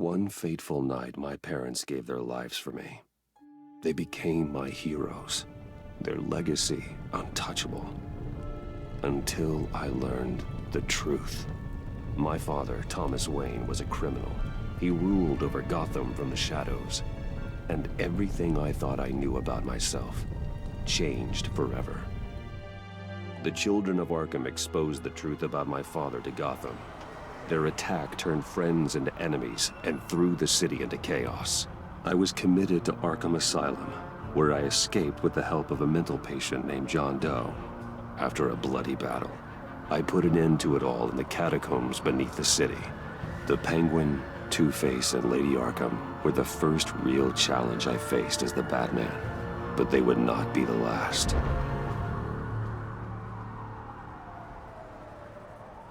one fateful night, my parents gave their lives for me. They became my heroes, their legacy untouchable. Until I learned the truth. My father, Thomas Wayne, was a criminal. He ruled over Gotham from the shadows. And everything I thought I knew about myself changed forever. The children of Arkham exposed the truth about my father to Gotham. Their attack turned friends into enemies and threw the city into chaos. I was committed to Arkham Asylum, where I escaped with the help of a mental patient named John Doe. After a bloody battle, I put an end to it all in the catacombs beneath the city. The Penguin, Two-Face, and Lady Arkham were the first real challenge I faced as the Batman, but they would not be the last.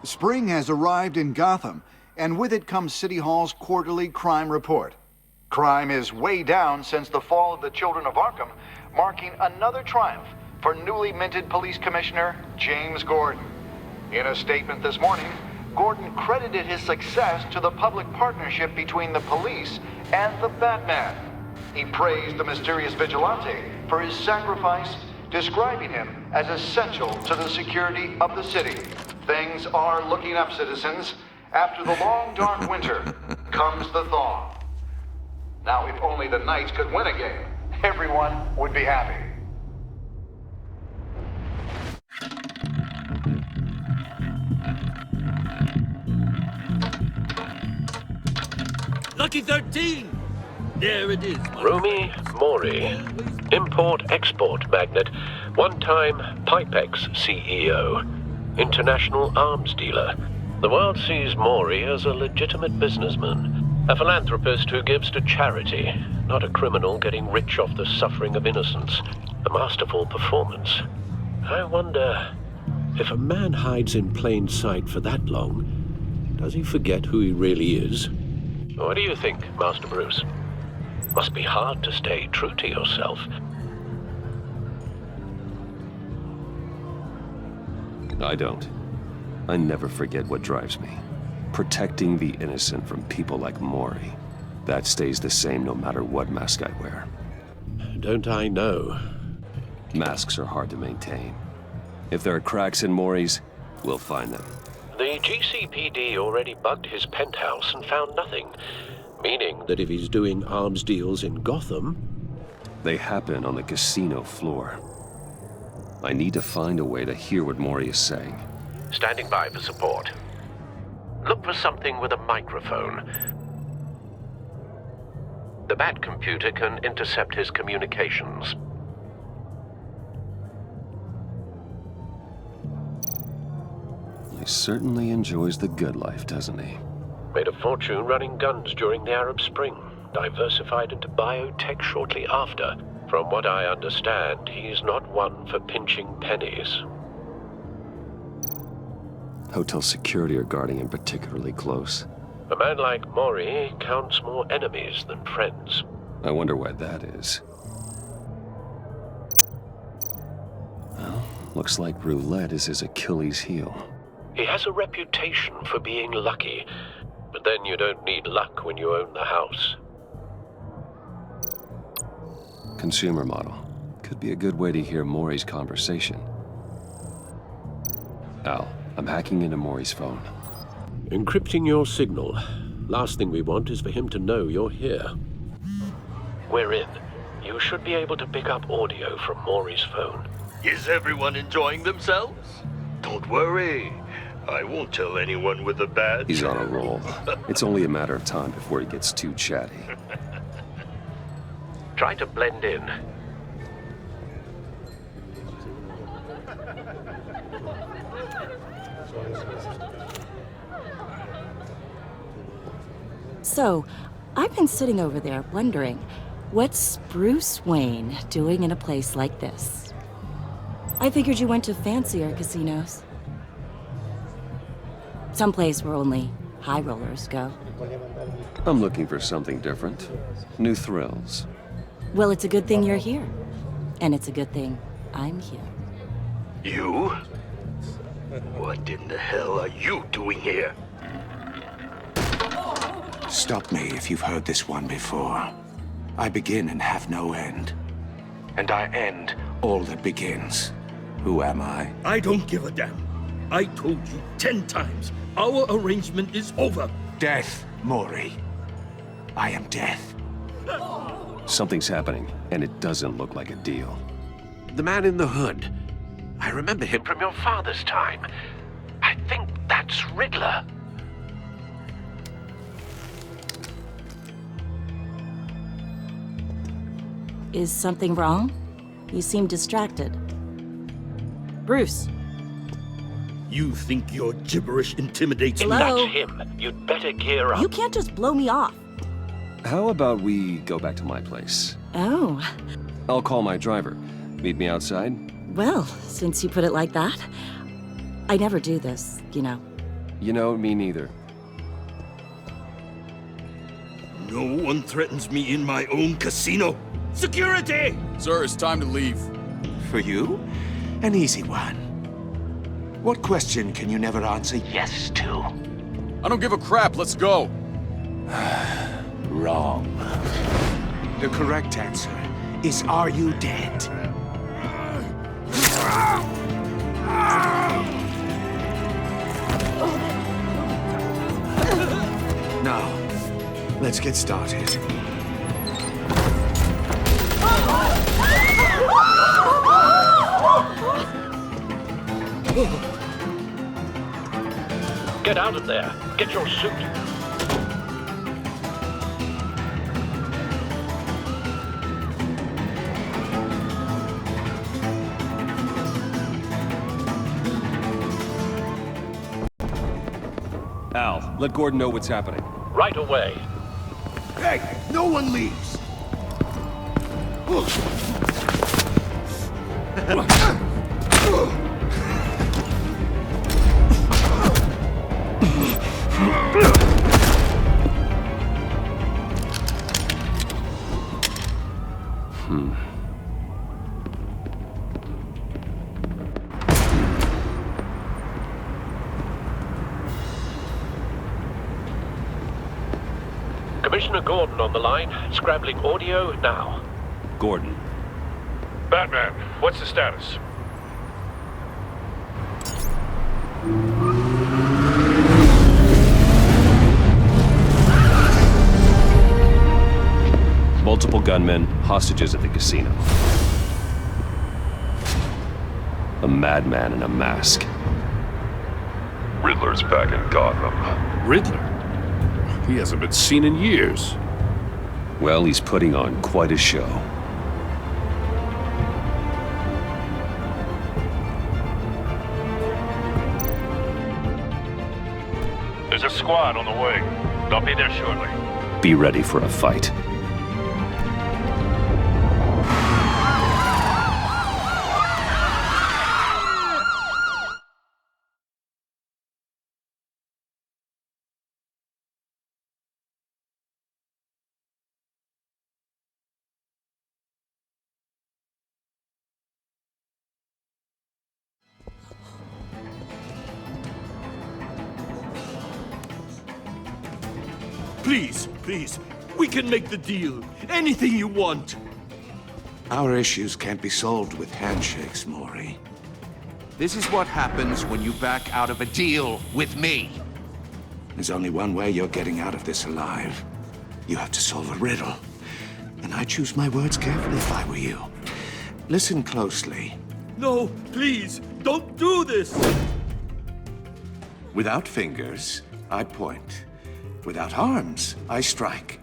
Spring has arrived in Gotham, and with it comes City Hall's quarterly crime report. Crime is way down since the fall of the Children of Arkham, marking another triumph for newly minted Police Commissioner James Gordon. In a statement this morning, Gordon credited his success to the public partnership between the police and the Batman. He praised the mysterious vigilante for his sacrifice, describing him as essential to the security of the city. Things are looking up, citizens. After the long, dark winter comes the thaw. Now, if only the Knights could win a game, everyone would be happy. Lucky 13! There it is. Rumi Mori, import-export magnate, one-time Pipex CEO, international arms dealer. The world sees Mori as a legitimate businessman, a philanthropist who gives to charity, not a criminal getting rich off the suffering of innocence. A masterful performance. I wonder, if a man hides in plain sight for that long, does he forget who he really is? What do you think, Master Bruce? Must be hard to stay true to yourself. I don't. I never forget what drives me. Protecting the innocent from people like Mori. That stays the same no matter what mask I wear. Don't I know? Masks are hard to maintain. If there are cracks in Mori's, we'll find them. The GCPD already bugged his penthouse and found nothing. Meaning that if he's doing arms deals in Gotham... They happen on the casino floor. I need to find a way to hear what Mori is saying. Standing by for support. Look for something with a microphone. The Bat computer can intercept his communications. He certainly enjoys the good life, doesn't he? Made a fortune running guns during the Arab Spring. Diversified into biotech shortly after. From what I understand, he's not one for pinching pennies. Hotel security are guarding him particularly close. A man like Mori counts more enemies than friends. I wonder why that is. Well, looks like roulette is his Achilles heel. He has a reputation for being lucky, but then you don't need luck when you own the house. Consumer model. Could be a good way to hear Mori's conversation. Al, I'm hacking into Mori's phone. Encrypting your signal. Last thing we want is for him to know you're here. We're in. You should be able to pick up audio from Mori's phone. Is everyone enjoying themselves? Don't worry. I won't tell anyone with a badge. He's on a roll. It's only a matter of time before he gets too chatty. Try to blend in. So, I've been sitting over there wondering, what's Bruce Wayne doing in a place like this? I figured you went to fancier casinos. Someplace where only high rollers go. I'm looking for something different. New thrills. Well, it's a good thing you're here. And it's a good thing I'm here. You? What in the hell are you doing here? Stop me if you've heard this one before. I begin and have no end. And I end all that begins. Who am I? I don't give a damn. I told you 10 times. Our arrangement is over. Death, Mori. I am death. Something's happening, and it doesn't look like a deal. The man in the hood. I remember him from your father's time. I think that's Riddler. Is something wrong? You seem distracted. Bruce. You think your gibberish intimidates me? Hello? That's him. You'd better gear up. You can't just blow me off. How about we go back to my place? Oh. I'll call my driver. Meet me outside? Well, since you put it like that. I never do this, you know. You know, me neither. No one threatens me in my own casino. Security! Sir, it's time to leave. For you? An easy one. What question can you never answer yes to? I don't give a crap, let's go. Wrong. The correct answer is, are you dead? Now, let's get started. Get out of there. Get your suit. Al, let Gordon know what's happening. Right away. Hey, no one leaves! Commissioner Gordon on the line. Scrabbling audio now. Gordon. Batman, what's the status? Multiple gunmen, hostages at the casino. A madman in a mask. Riddler's back in Gotham. Riddler? He hasn't been seen in years. Well, he's putting on quite a show. There's a squad on the way. They'll be there shortly. Be ready for a fight. Please, please, we can make the deal. Anything you want. Our issues can't be solved with handshakes, Mori. This is what happens when you back out of a deal with me. There's only one way you're getting out of this alive. You have to solve a riddle. And I choose my words carefully if I were you. Listen closely. No, please, don't do this. Without fingers, I point. Without arms, I strike.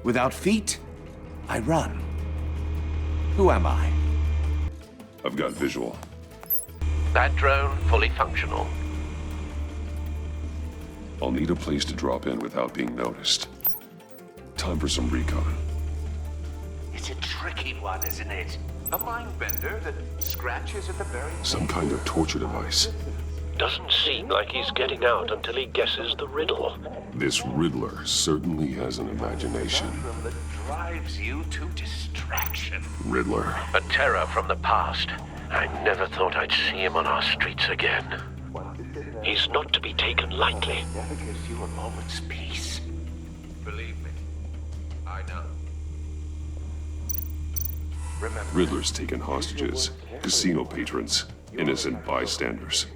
Without feet, I run. Who am I? I've got visual. That drone fully functional. I'll need a place to drop in without being noticed. Time for some recon. It's a tricky one, isn't it? A mind bender that scratches at the very... Some kind of torture device. Doesn't seem like he's getting out until he guesses the riddle. This Riddler certainly has an imagination. that drives you to distraction. Riddler. A terror from the past. I never thought I'd see him on our streets again. He's not to be taken lightly. Never gives you a moment's peace. Riddler's taken hostages, casino patrons, innocent bystanders.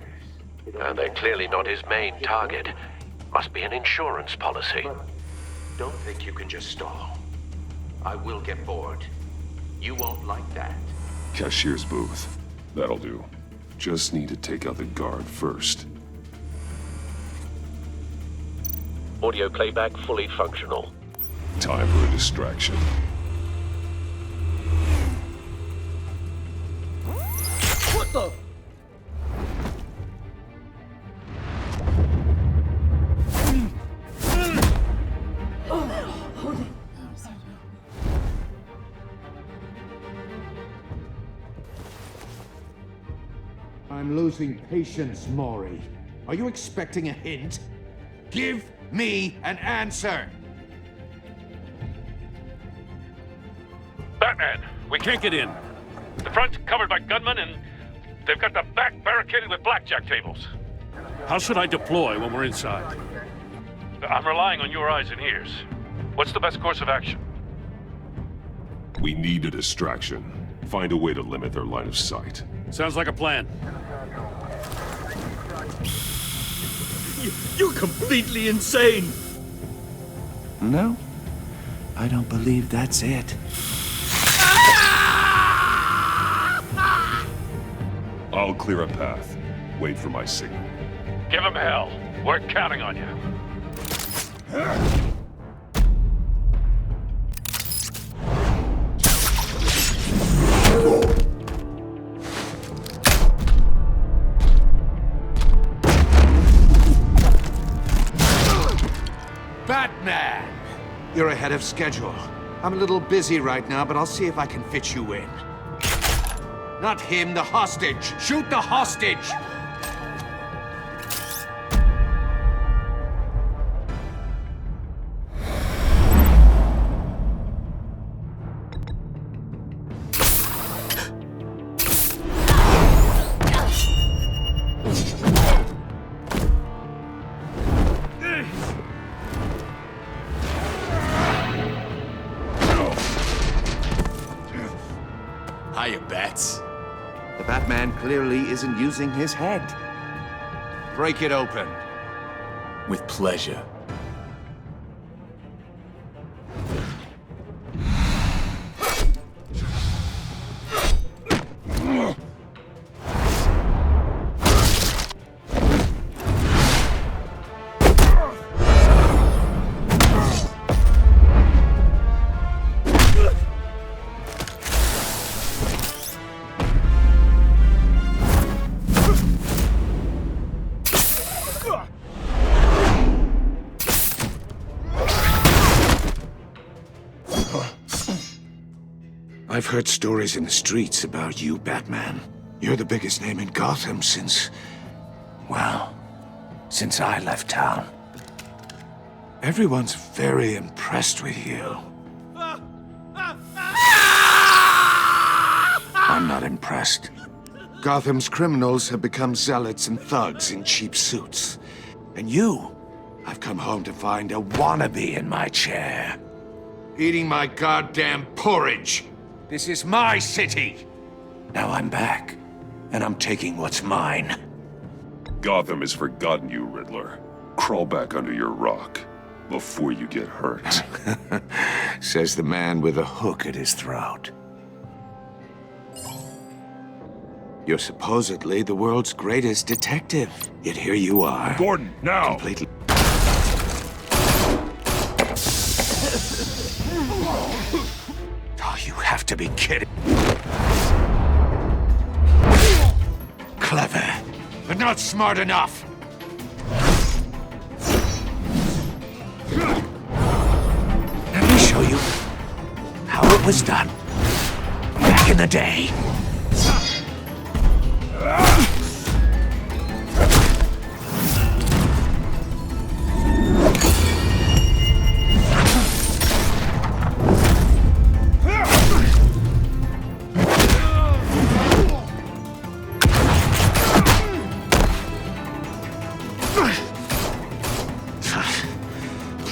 They're clearly not his main target. Must be an insurance policy. Don't think you can just stall. I will get bored. You won't like that. Cashier's booth. That'll do. Just need to take out the guard first. Audio playback fully functional. Time for a distraction. What the? I'm losing patience, Maury. Are you expecting a hint? Give me an answer! Batman, we can't get in. The front's covered by gunmen, and they've got the back barricaded with blackjack tables. How should I deploy when we're inside? I'm relying on your eyes and ears. What's the best course of action? We need a distraction. Find a way to limit their line of sight. Sounds like a plan. You're completely insane! No, I don't believe that's it. I'll clear a path. Wait for my signal. Give him hell. We're counting on you. Batman! You're ahead of schedule. I'm a little busy right now, but I'll see if I can fit you in. Not him, the hostage! Shoot the hostage! Hiya, Bats. The Batman clearly isn't using his head. Break it open. With pleasure. I've heard stories in the streets about you, Batman. You're the biggest name in Gotham since... well, since I left town. Everyone's very impressed with you. I'm not impressed. Gotham's criminals have become zealots and thugs in cheap suits. And you, I've come home to find a wannabe in my chair. Eating my goddamn porridge. This is my city. Now I'm back, and I'm taking what's mine. Gotham has forgotten you, Riddler. Crawl back under your rock before you get hurt. Says the man with a hook at his throat. You're supposedly the world's greatest detective. Yet here you are. Gordon, now! Completely... Oh, you have to be kidding. Clever, but not smart enough. Let me show you how it was done back in the day.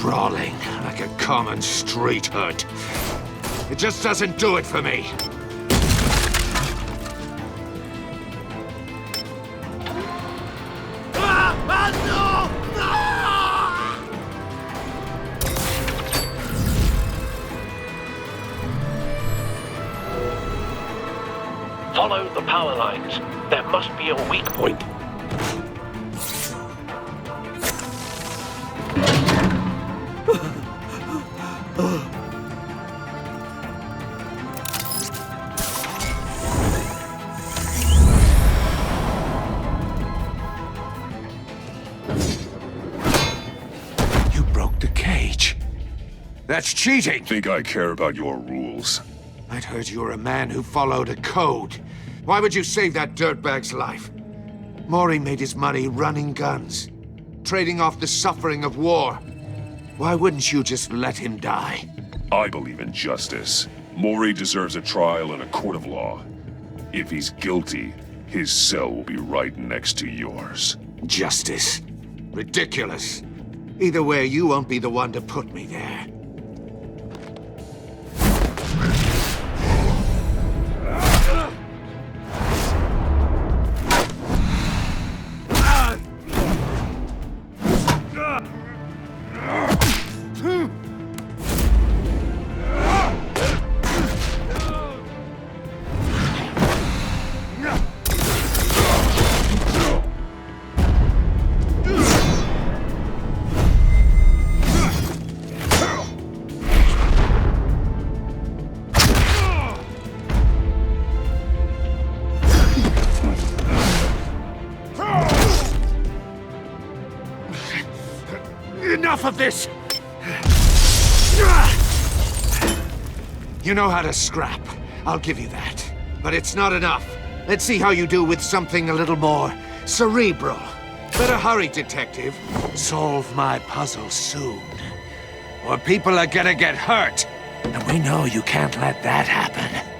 Brawling like a common street hood. It just doesn't do it for me. Follow the power lines. There must be a weak point. You broke the cage. That's cheating! Think I care about your rules? I'd heard you were a man who followed a code. Why would you save that dirtbag's life? Mori made his money running guns, trading off the suffering of war. Why wouldn't you just let him die? I believe in justice. Mori deserves a trial in a court of law. If he's guilty, his cell will be right next to yours. Justice? Ridiculous. Either way, you won't be the one to put me there. Enough of this! You know how to scrap. I'll give you that. But it's not enough. Let's see how you do with something a little more cerebral. Better hurry, detective. Solve my puzzle soon. Or people are gonna get hurt. And we know you can't let that happen.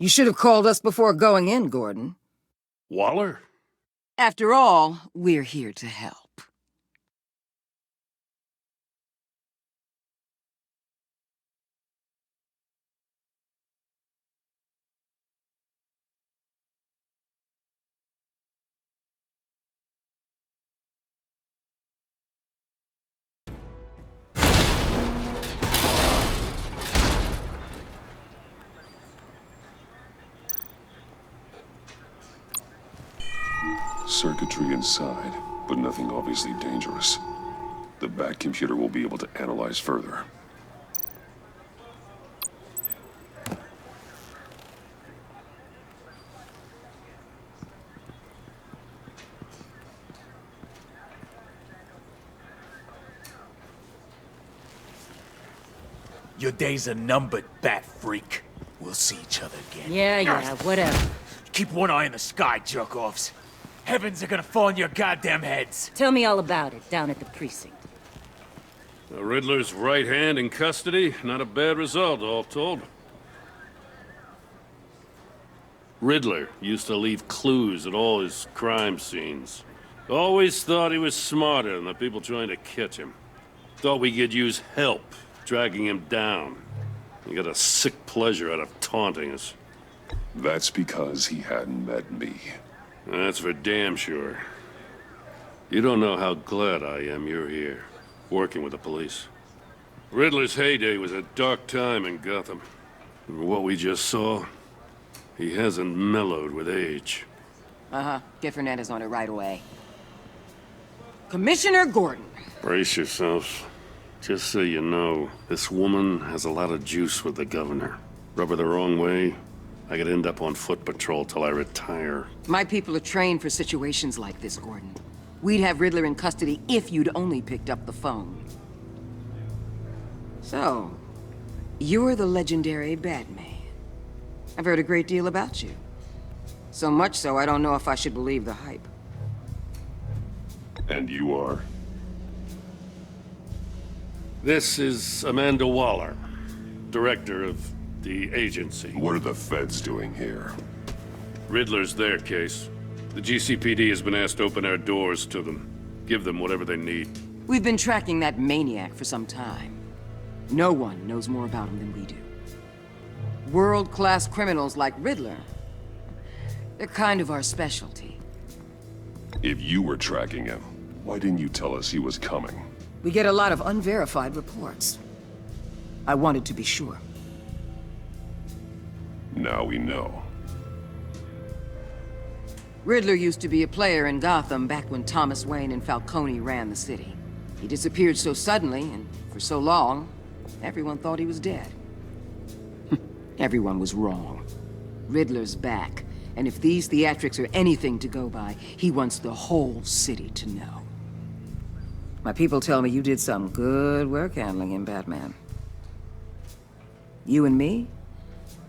You should have called us before going in, Gordon. Waller? After all, we're here to help. Circuitry inside, but nothing obviously dangerous. The back computer will be able to analyze further. Your days are numbered, bat freak. We'll see each other again. Yeah, whatever. Keep one eye in the sky, jerk-offs. Heavens are gonna fall on your goddamn heads. Tell me all about it down at the precinct. The Riddler's right hand in custody. Not a bad result, all told. Riddler used to leave clues at all his crime scenes. Always thought he was smarter than the people trying to catch him. Thought we could use help, dragging him down. He got a sick pleasure out of taunting us. That's because he hadn't met me. That's for damn sure. You don't know how glad I am you're here, working with the police. Riddler's heyday was a dark time in Gotham. And what we just saw, he hasn't mellowed with age. Uh-huh. Get Fernandez on it right away. Commissioner Gordon. Brace yourselves. Just so you know, this woman has a lot of juice with the governor. Rub her the wrong way, I could end up on foot patrol till I retire. My people are trained for situations like this, Gordon. We'd have Riddler in custody if you'd only picked up the phone. So, you're the legendary Batman. I've heard a great deal about you. So much so, I don't know if I should believe the hype. And you are? This is Amanda Waller, director of the agency. What are the feds doing here? Riddler's their case. The GCPD has been asked to open our doors to them. Give them whatever they need. We've been tracking that maniac for some time. No one knows more about him than we do. World-class criminals like Riddler. They're kind of our specialty. If you were tracking him, why didn't you tell us he was coming? We get a lot of unverified reports. I wanted to be sure. Now we know. Riddler used to be a player in Gotham back when Thomas Wayne and Falcone ran the city. He disappeared so suddenly and for so long, everyone thought he was dead. Everyone was wrong. Riddler's back, and if these theatrics are anything to go by, he wants the whole city to know. My people tell me you did some good work handling him, Batman. You and me?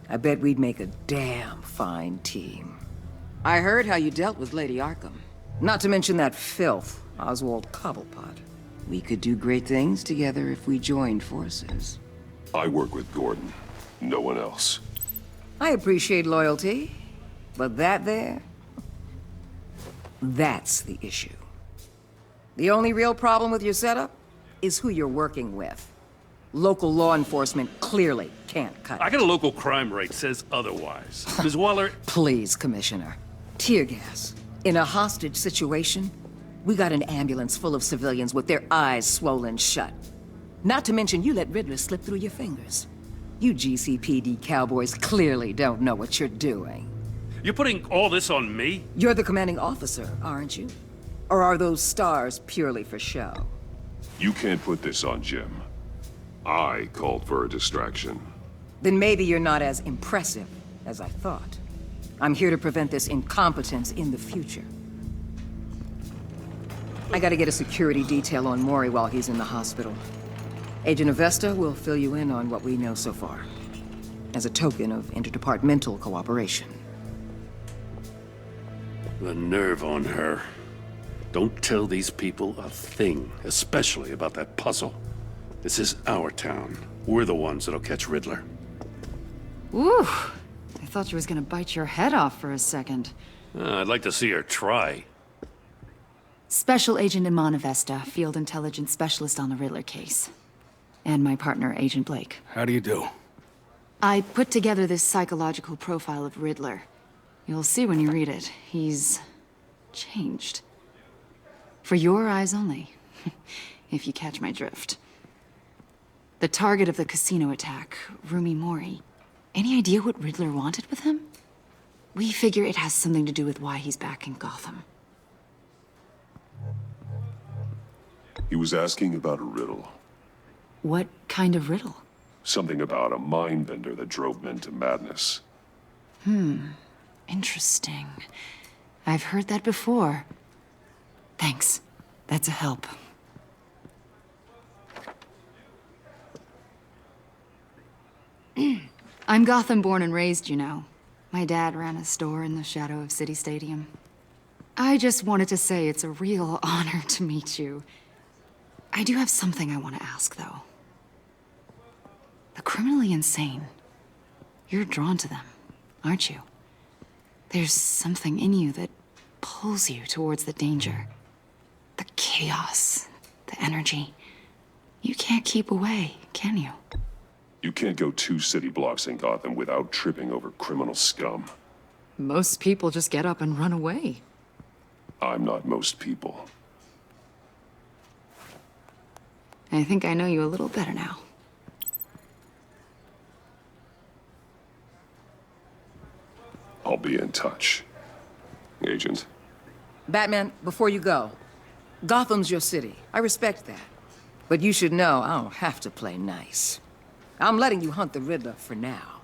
I bet we'd make a damn fine team. I heard how you dealt with Lady Arkham. Not to mention that filth, Oswald Cobblepot. We could do great things together if we joined forces. I work with Gordon. No one else. I appreciate loyalty, but that there... that's the issue. The only real problem with your setup is who you're working with. Local law enforcement clearly can't cut it. I got a local crime rate says otherwise. Ms. Waller... Please, Commissioner. Tear gas. In a hostage situation, we got an ambulance full of civilians with their eyes swollen shut. Not to mention you let Riddler slip through your fingers. You GCPD cowboys clearly don't know what you're doing. You're putting all this on me? You're the commanding officer, aren't you? Or are those stars purely for show? You can't put this on Jim. I called for a distraction. Then maybe you're not as impressive as I thought. I'm here to prevent this incompetence in the future. I gotta get a security detail on Mori while he's in the hospital. Agent Avesta will fill you in on what we know so far, as a token of interdepartmental cooperation. The nerve on her. Don't tell these people a thing, especially about that puzzle. This is our town. We're the ones that'll catch Riddler. Ooh, I thought she was gonna bite your head off for a second. I'd like to see her try. Special Agent Iman Avesta, Field Intelligence Specialist on the Riddler case. And my partner, Agent Blake. How do you do? I put together this psychological profile of Riddler. You'll see when you read it. He's... changed. For your eyes only, if you catch my drift. The target of the casino attack, Rumi Mori. Any idea what Riddler wanted with him? We figure it has something to do with why he's back in Gotham. He was asking about a riddle. What kind of riddle? Something about a mind bender that drove men to madness. Interesting. I've heard that before. Thanks. That's a help. I'm Gotham born and raised, you know. My dad ran a store in the shadow of City Stadium. I just wanted to say it's a real honor to meet you. I do have something I want to ask, though. The criminally insane. You're drawn to them, aren't you? There's something in you that pulls you towards the danger. The chaos, the energy. You can't keep away, can you? You can't go 2 city blocks in Gotham without tripping over criminal scum. Most people just get up and run away. I'm not most people. I think I know you a little better now. I'll be in touch. Agent. Batman, before you go, Gotham's your city. I respect that. But you should know I don't have to play nice. I'm letting you hunt the Riddler for now.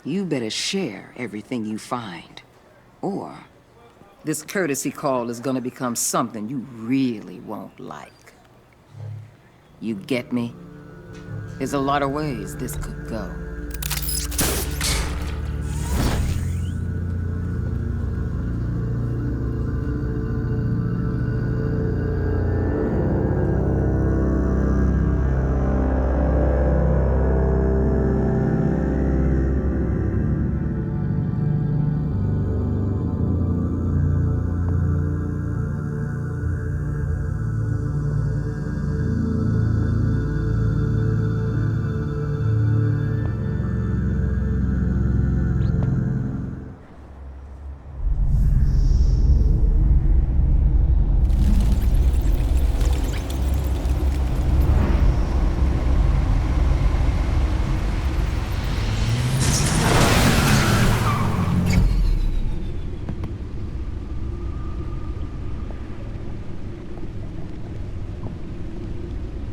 You better share everything you find. Or this courtesy call is gonna become something you really won't like. You get me? There's a lot of ways this could go.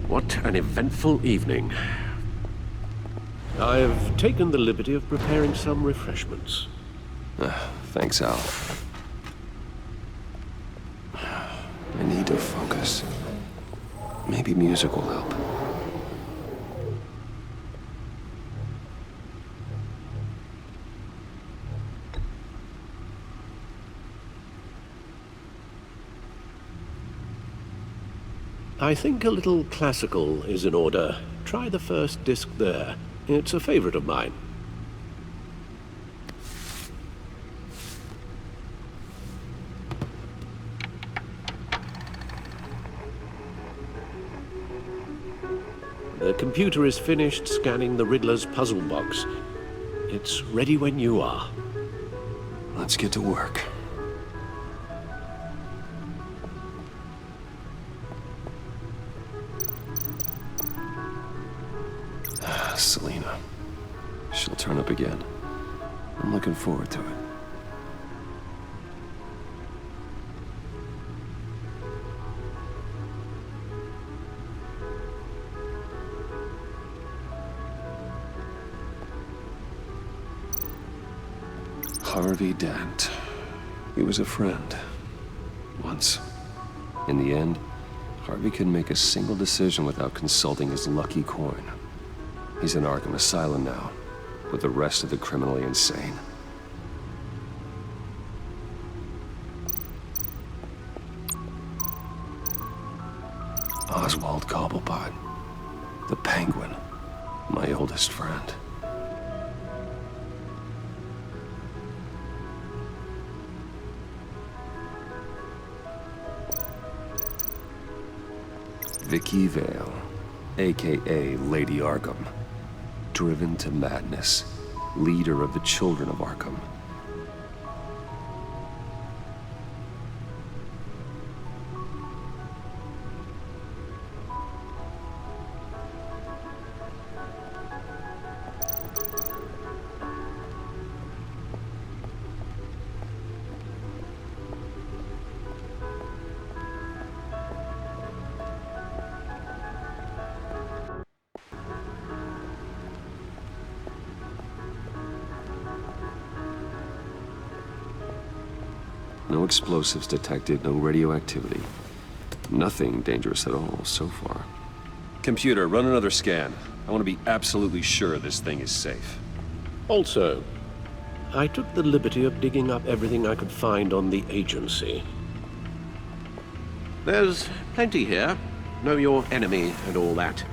What an eventful evening. I've taken the liberty of preparing some refreshments. Thanks, Al. I need to focus. Maybe music will help. I think a little classical is in order. Try the first disc there. It's a favorite of mine. The computer is finished scanning the Riddler's puzzle box. It's ready when you are. Let's get to work. Selina. She'll turn up again. I'm looking forward to it. Harvey Dent. He was a friend. Once. In the end, Harvey couldn't make a single decision without consulting his lucky coin. He's in Arkham Asylum now, with the rest of the criminally insane. Oswald Cobblepot, the Penguin, my oldest friend. Vicky Vale, aka Lady Arkham. Driven to madness, leader of the Children of Arkham. No explosives detected, no radioactivity. Nothing dangerous at all so far. Computer, run another scan. I want to be absolutely sure this thing is safe. Also, I took the liberty of digging up everything I could find on the agency. There's plenty here. Know your enemy and all that.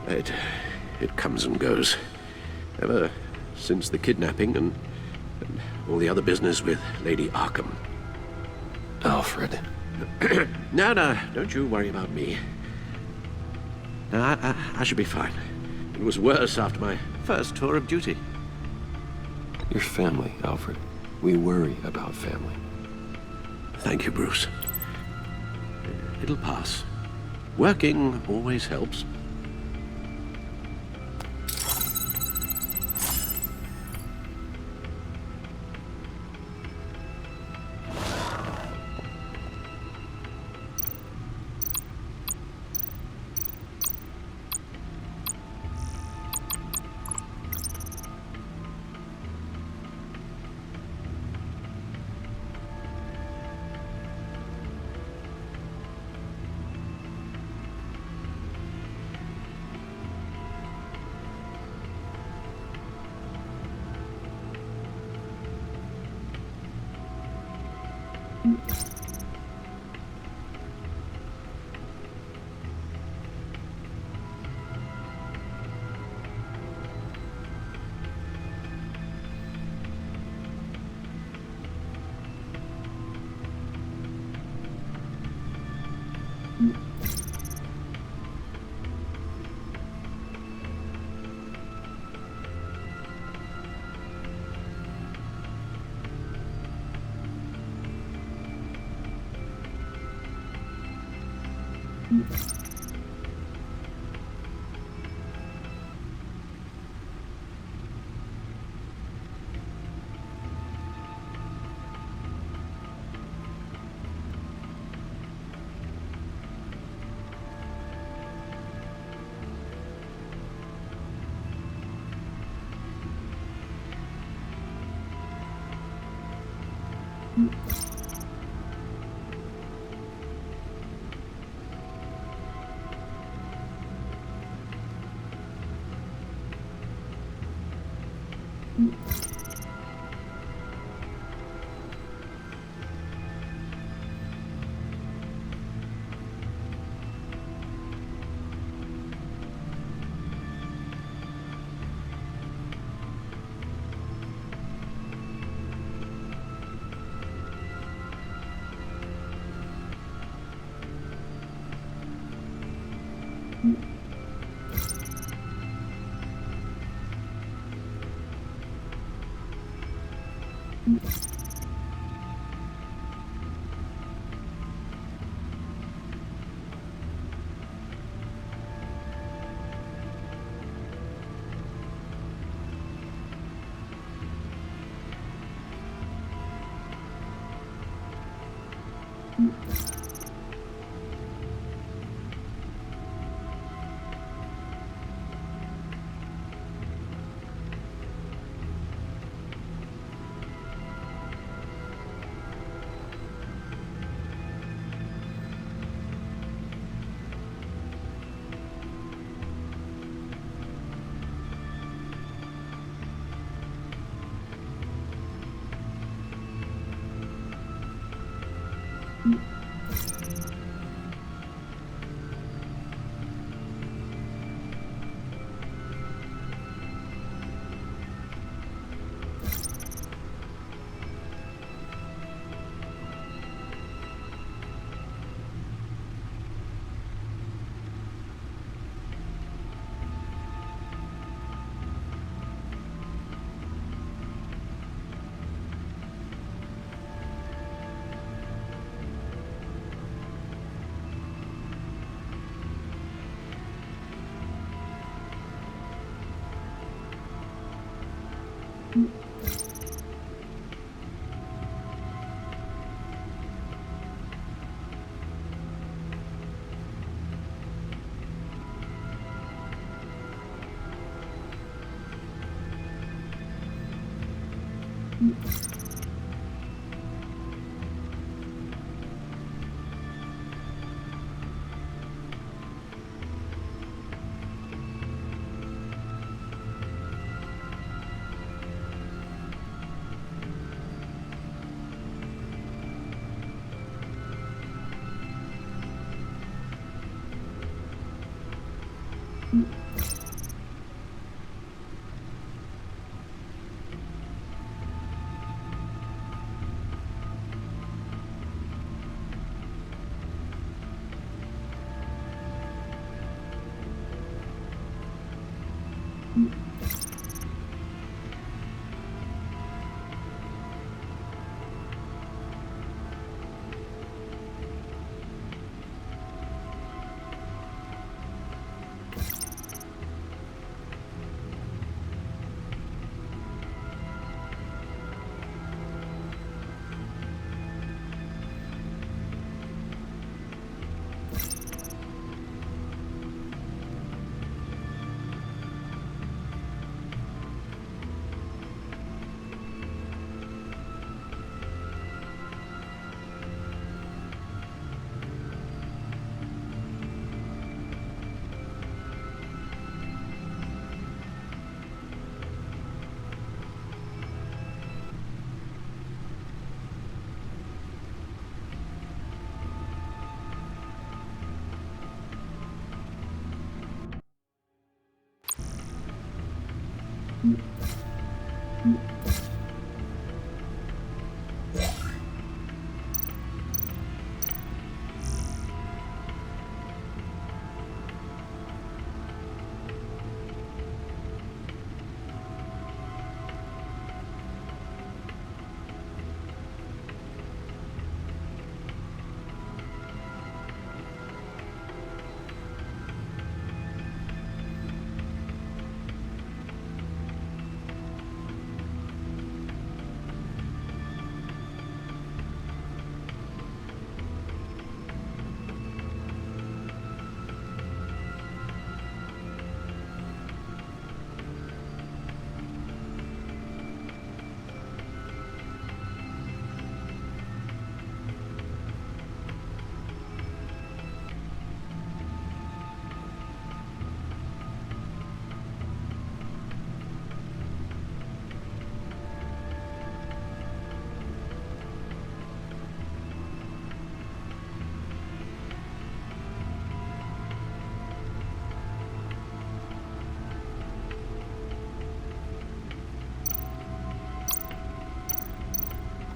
It comes and goes. Ever since the kidnapping and all the other business with Lady Arkham. Alfred. No, don't you worry about me. No, I should be fine. It was worse after my first tour of duty. Your family, Alfred. We worry about family. Thank you, Bruce. It'll pass. Working always helps.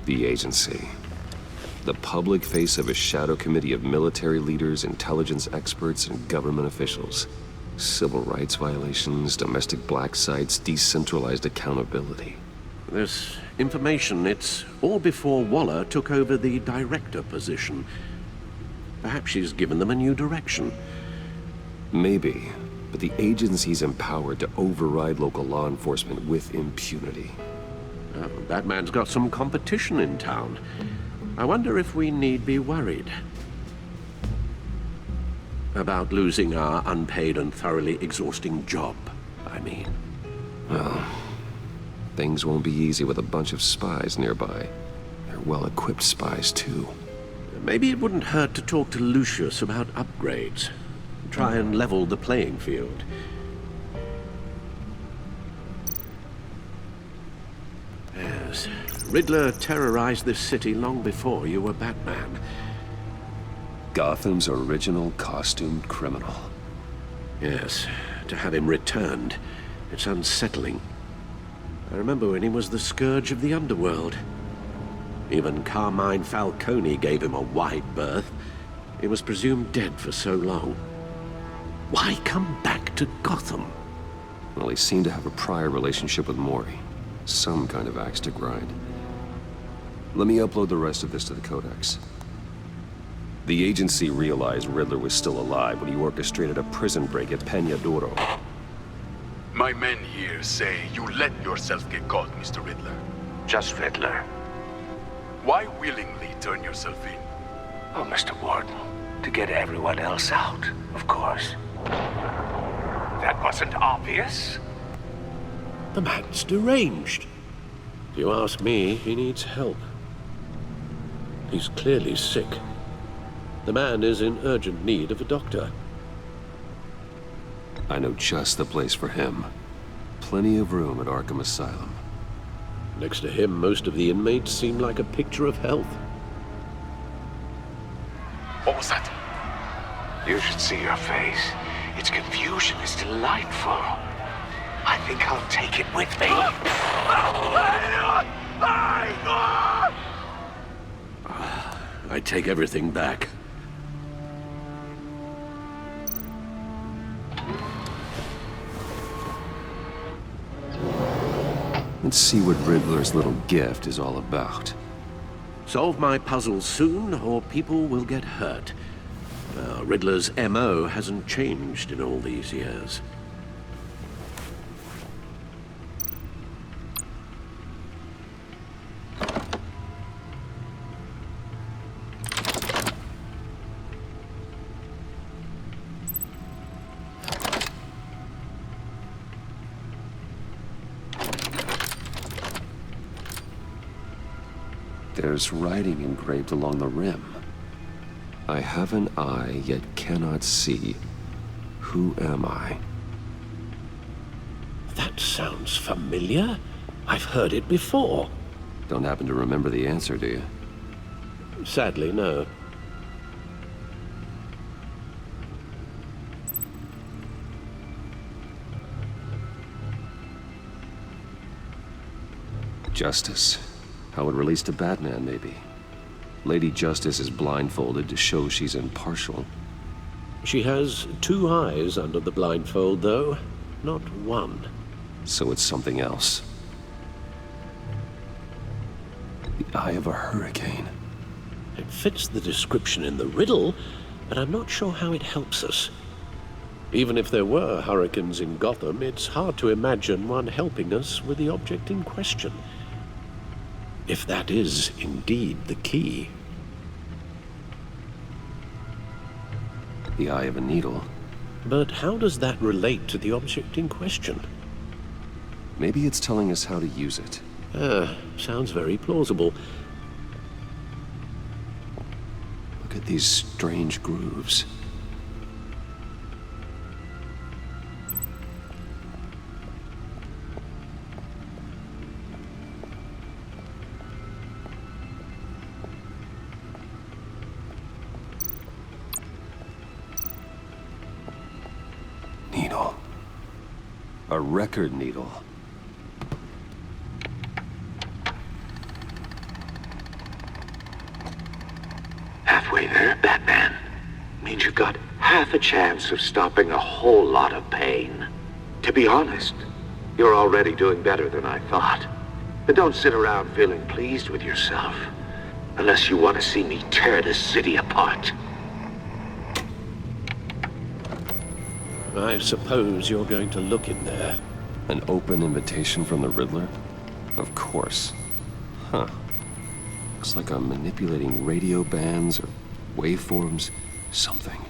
The agency. The public face of a shadow committee of military leaders, intelligence experts, and government officials. Civil rights violations, domestic black sites, decentralized accountability. This information, it's all before Waller took over the director position. Perhaps she's given them a new direction. Maybe, but the agency's empowered to override local law enforcement with impunity. Batman's got some competition in town. I wonder if we need be worried about losing our unpaid and thoroughly exhausting job, I mean. Well, things won't be easy with a bunch of spies nearby. They're well-equipped spies, too. Maybe it wouldn't hurt to talk to Lucius about upgrades. Try and level the playing field. Yes, Riddler terrorized this city long before you were Batman. Gotham's original costumed criminal. Yes, to have him returned, it's unsettling. I remember when he was the scourge of the underworld. Even Carmine Falcone gave him a wide berth. He was presumed dead for so long. Why come back to Gotham? Well, he seemed to have a prior relationship with Mori. Some kind of axe to grind. Let me upload the rest of this to the Codex. The agency realized Riddler was still alive when he orchestrated a prison break at Peña Duro. My men here say you let yourself get caught, Mr. Riddler. Just Riddler. Why willingly turn yourself in? Oh, Mr. Warden, to get everyone else out, of course. That wasn't obvious? The man's deranged. If you ask me, he needs help. He's clearly sick. The man is in urgent need of a doctor. I know just the place for him. Plenty of room at Arkham Asylum. Next to him, most of the inmates seem like a picture of health. What was that? You should see your face. Its confusion is delightful. I think I'll take it with me. I take everything back. Let's see what Riddler's little gift is all about. Solve my puzzle soon, or people will get hurt. Riddler's MO hasn't changed in all these years. There's writing engraved along the rim. I have an eye, yet cannot see. Who am I? That sounds familiar. I've heard it before. Don't happen to remember the answer, do you? Sadly, no. Justice. How it relates to Batman, maybe. Lady Justice is blindfolded to show she's impartial. She has 2 eyes under the blindfold, though, not 1. So it's something else. The eye of a hurricane. It fits the description in the riddle, but I'm not sure how it helps us. Even if there were hurricanes in Gotham, it's hard to imagine one helping us with the object in question. If that is indeed the key. The eye of a needle. But how does that relate to the object in question? Maybe it's telling us how to use it. Sounds very plausible. Look at these strange grooves. Needle. A record needle. Halfway there, Batman. Means you've got half a chance of stopping a whole lot of pain. To be honest, you're already doing better than I thought. But don't sit around feeling pleased with yourself. Unless you want to see me tear this city apart. I suppose you're going to look in there. An open invitation from the Riddler? Of course. Huh. Looks like I'm manipulating radio bands or waveforms, something.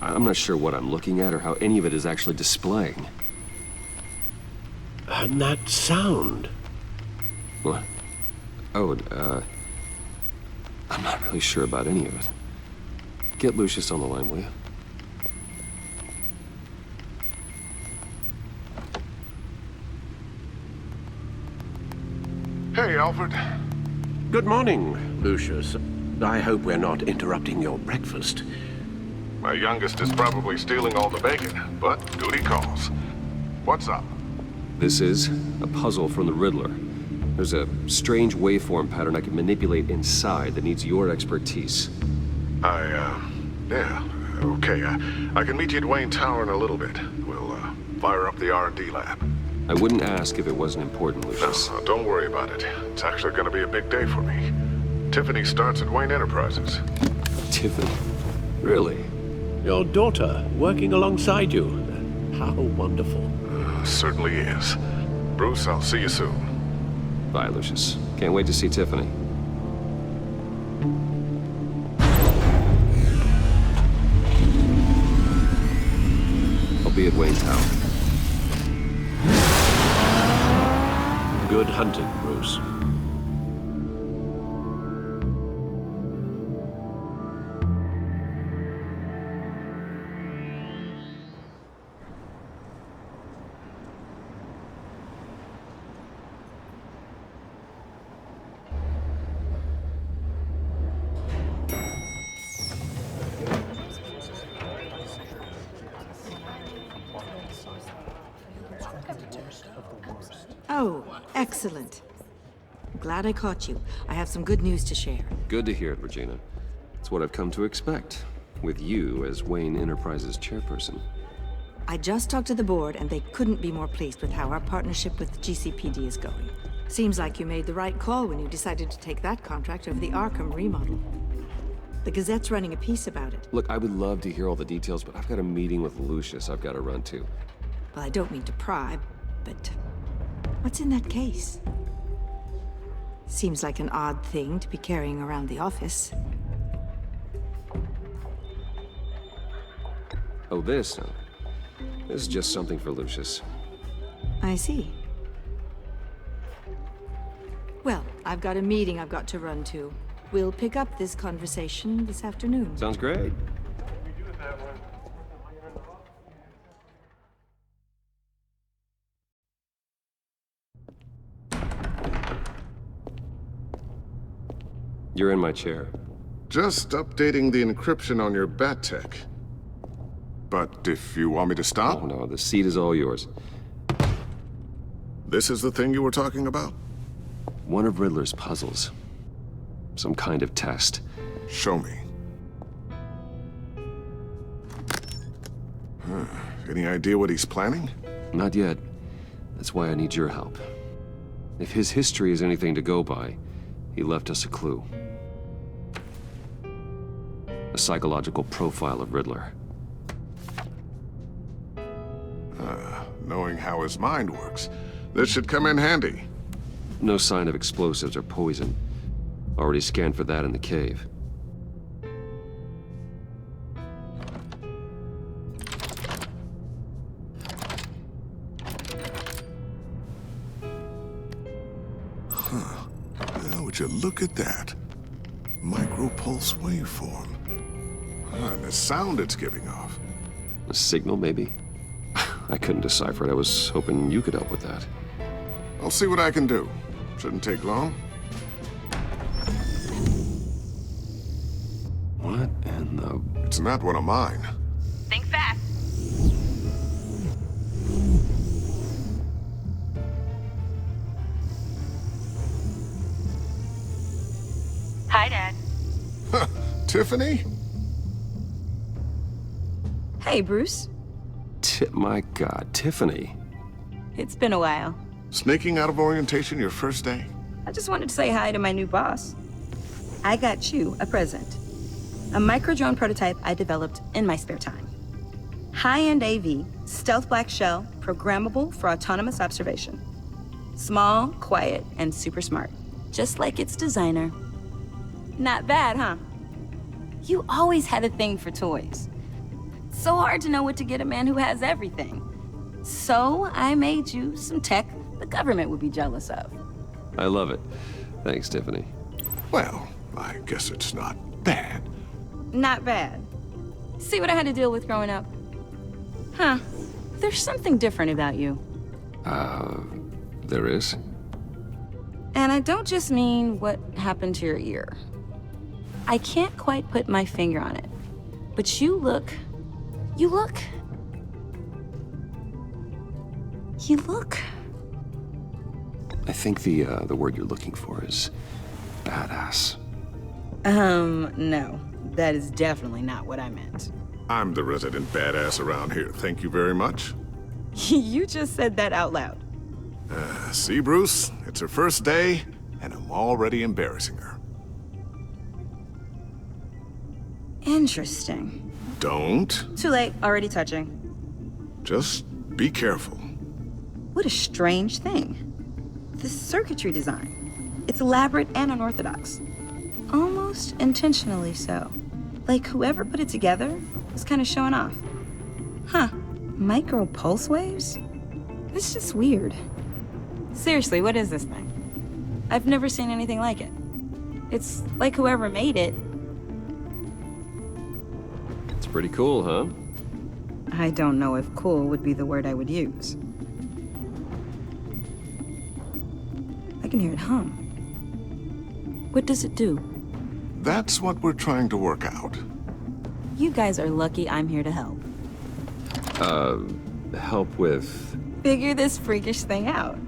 I'm not sure what I'm looking at or how any of it is actually displaying. And that sound? What? Oh, I'm not really sure about any of it. Get Lucius on the line, will you? Hey, Alfred. Good morning, Lucius. I hope we're not interrupting your breakfast. My youngest is probably stealing all the bacon, but duty calls. What's up? This is a puzzle from the Riddler. There's a strange waveform pattern I can manipulate inside that needs your expertise. Yeah, okay. I can meet you at Wayne Tower in a little bit. We'll, fire up the R&D lab. I wouldn't ask if it wasn't important, Lucius. No, don't worry about it. It's actually gonna be a big day for me. Tiffany starts at Wayne Enterprises. Tiffany? Really? Your daughter, working alongside you. How wonderful. Certainly is. Bruce, I'll see you soon. Bye, Lucius. Can't wait to see Tiffany. I'll be at Wayne Tower. Good hunting, Bruce. Oh, excellent. I'm glad I caught you. I have some good news to share. Good to hear it, Regina. It's what I've come to expect, with you as Wayne Enterprises chairperson. I just talked to the board, and they couldn't be more pleased with how our partnership with GCPD is going. Seems like you made the right call when you decided to take that contract over the Arkham remodel. The Gazette's running a piece about it. Look, I would love to hear all the details, but I've got a meeting with Lucius I've got to run to. Well, I don't mean to pry, but what's in that case? Seems like an odd thing to be carrying around the office. Oh, this? No. This is just something for Lucius. I see. Well, I've got a meeting I've got to run to. We'll pick up this conversation this afternoon. Sounds great. You're in my chair. Just updating the encryption on your Bat-Tech. But if you want me to stop? Oh, no, the seat is all yours. This is the thing you were talking about? One of Riddler's puzzles. Some kind of test. Show me. Any idea what he's planning? Not yet. That's why I need your help. If his history is anything to go by, he left us a clue. A psychological profile of Riddler. Knowing how his mind works, this should come in handy. No sign of explosives or poison. Already scanned for that in the cave. Now, would you look at that? Micropulse waveform. And the sound it's giving off. A signal, maybe? I couldn't decipher it. I was hoping you could help with that. I'll see what I can do. Shouldn't take long. What in the... It's not one of mine. Think fast. Hi, Dad. Tiffany? Hey, Bruce. My God, Tiffany. It's been a while. Sneaking out of orientation your first day? I just wanted to say hi to my new boss. I got you a present. A micro-drone prototype I developed in my spare time. High-end AV, stealth black shell, programmable for autonomous observation. Small, quiet, and super smart. Just like its designer. Not bad, huh? You always had a thing for toys. So hard to know what to get a man who has everything. So I made you some tech the government would be jealous of. I love it. Thanks, Tiffany. Well, I guess it's not bad. Not bad. See what I had to deal with growing up? Huh. There's something different about you. There is? And I don't just mean what happened to your ear. I can't quite put my finger on it. But you look... I think the word you're looking for is badass. No. That is definitely not what I meant. I'm the resident badass around here. Thank you very much. You just said that out loud. See, Bruce? It's her first day, and I'm already embarrassing her. Interesting. Don't. Too late. Already touching. Just be careful. What a strange thing. The circuitry design. It's elaborate and unorthodox. Almost intentionally so. Like whoever put it together was kind of showing off. Huh. Micro pulse waves? It's just weird. Seriously, what is this thing? I've never seen anything like it. It's like whoever made it. It's pretty cool, huh? I don't know if cool would be the word I would use. I can hear it hum. What does it do? That's what we're trying to work out. You guys are lucky I'm here to help. Help with... Figure this freakish thing out.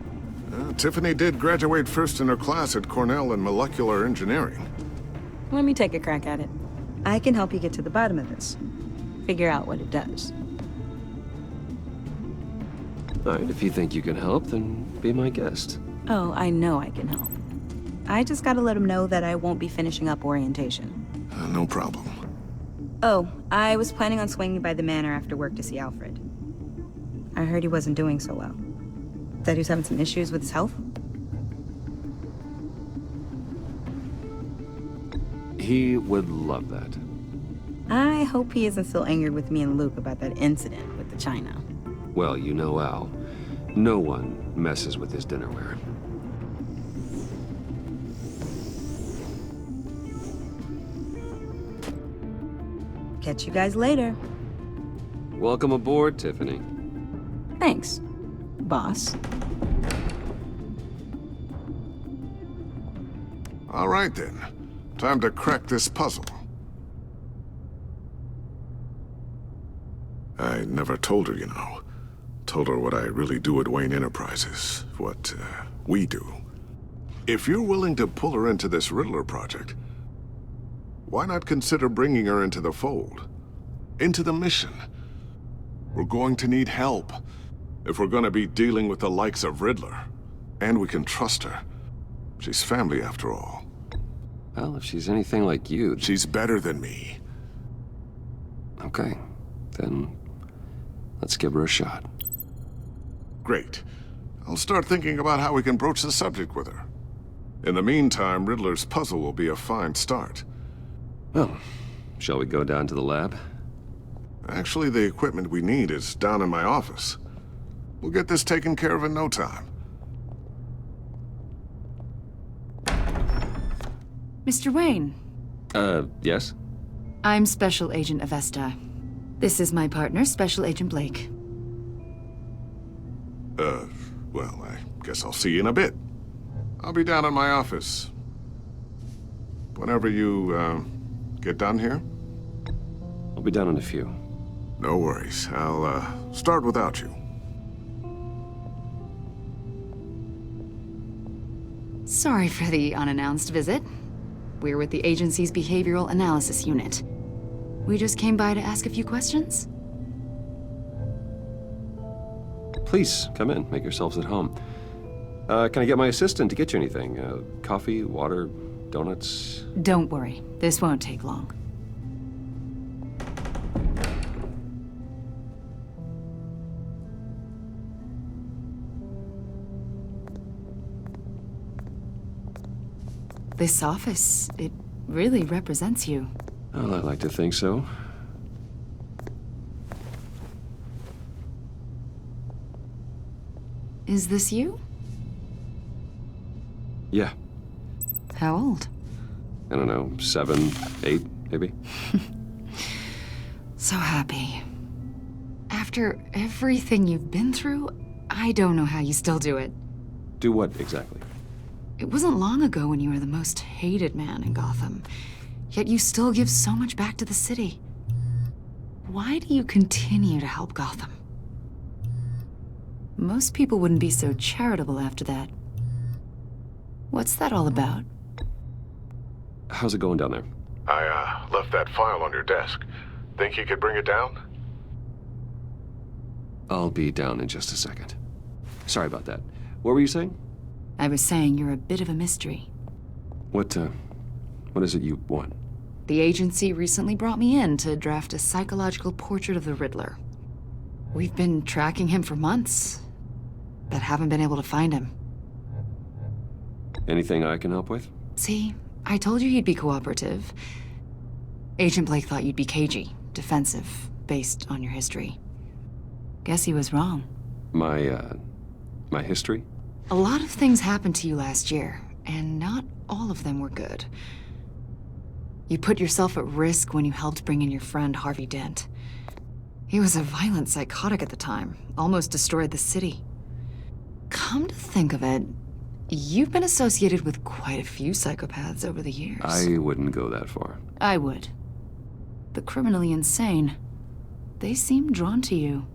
Tiffany did graduate first in her class at Cornell in molecular engineering. Let me take a crack at it. I can help you get to the bottom of this. Figure out what it does. All right, if you think you can help, then be my guest. Oh, I know I can help. I just gotta let him know that I won't be finishing up orientation. No problem. Oh, I was planning on swinging by the manor after work to see Alfred. I heard he wasn't doing so well. Said he was having some issues with his health? He would love that. I hope he isn't still angry with me and Luke about that incident with the china. Well, you know Al. No one messes with his dinnerware. Catch you guys later. Welcome aboard, Tiffany. Thanks, boss. All right, then. Time to crack this puzzle. I never told her, you know. Told her what I really do at Wayne Enterprises, what we do. If you're willing to pull her into this Riddler project, why not consider bringing her into the fold? Into the mission? We're going to need help if we're going to be dealing with the likes of Riddler. And we can trust her. She's family after all. Well, if she's anything like you... She's better than me. Okay, then let's give her a shot. Great. I'll start thinking about how we can broach the subject with her. In the meantime, Riddler's puzzle will be a fine start. Well, shall we go down to the lab? Actually, the equipment we need is down in my office. We'll get this taken care of in no time. Mr. Wayne. Yes? I'm Special Agent Avesta. This is my partner, Special Agent Blake. Well, I guess I'll see you in a bit. I'll be down in my office. Whenever you, get done here? I'll be down in a few. No worries. I'll, start without you. Sorry for the unannounced visit. We're with the agency's Behavioral Analysis Unit. We just came by to ask a few questions. Please, come in. Make yourselves at home. Can I get my assistant to get you anything? Coffee, water, donuts? Don't worry. This won't take long. This office, it really represents you. Well, I'd like to think so. Is this you? Yeah. How old? I don't know, 7, 8, maybe? So happy. After everything you've been through, I don't know how you still do it. Do what, exactly? It wasn't long ago when you were the most hated man in Gotham, yet you still give so much back to the city. Why do you continue to help Gotham? Most people wouldn't be so charitable after that. What's that all about? How's it going down there? I, left that file on your desk. Think you could bring it down? I'll be down in just a second. Sorry about that. What were you saying? I was saying you're a bit of a mystery. What is it you want? The agency recently brought me in to draft a psychological portrait of the Riddler. We've been tracking him for months, but haven't been able to find him. Anything I can help with? See, I told you he'd be cooperative. Agent Blake thought you'd be cagey, defensive, based on your history. Guess he was wrong. My history? A lot of things happened to you last year, and not all of them were good. You put yourself at risk when you helped bring in your friend Harvey Dent. He was a violent psychotic at the time, almost destroyed the city. Come to think of it, you've been associated with quite a few psychopaths over the years. I wouldn't go that far. I would. The criminally insane, they seem drawn to you.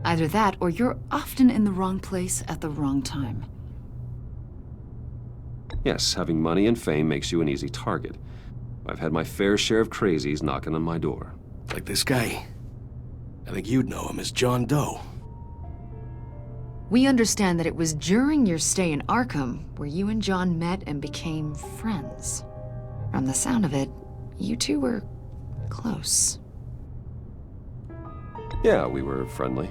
Either that, or you're often in the wrong place at the wrong time. Yes, having money and fame makes you an easy target. I've had my fair share of crazies knocking on my door. Like this guy. I think you'd know him as John Doe. We understand that it was during your stay in Arkham where you and John met and became friends. From the sound of it, you two were close. Yeah, we were friendly.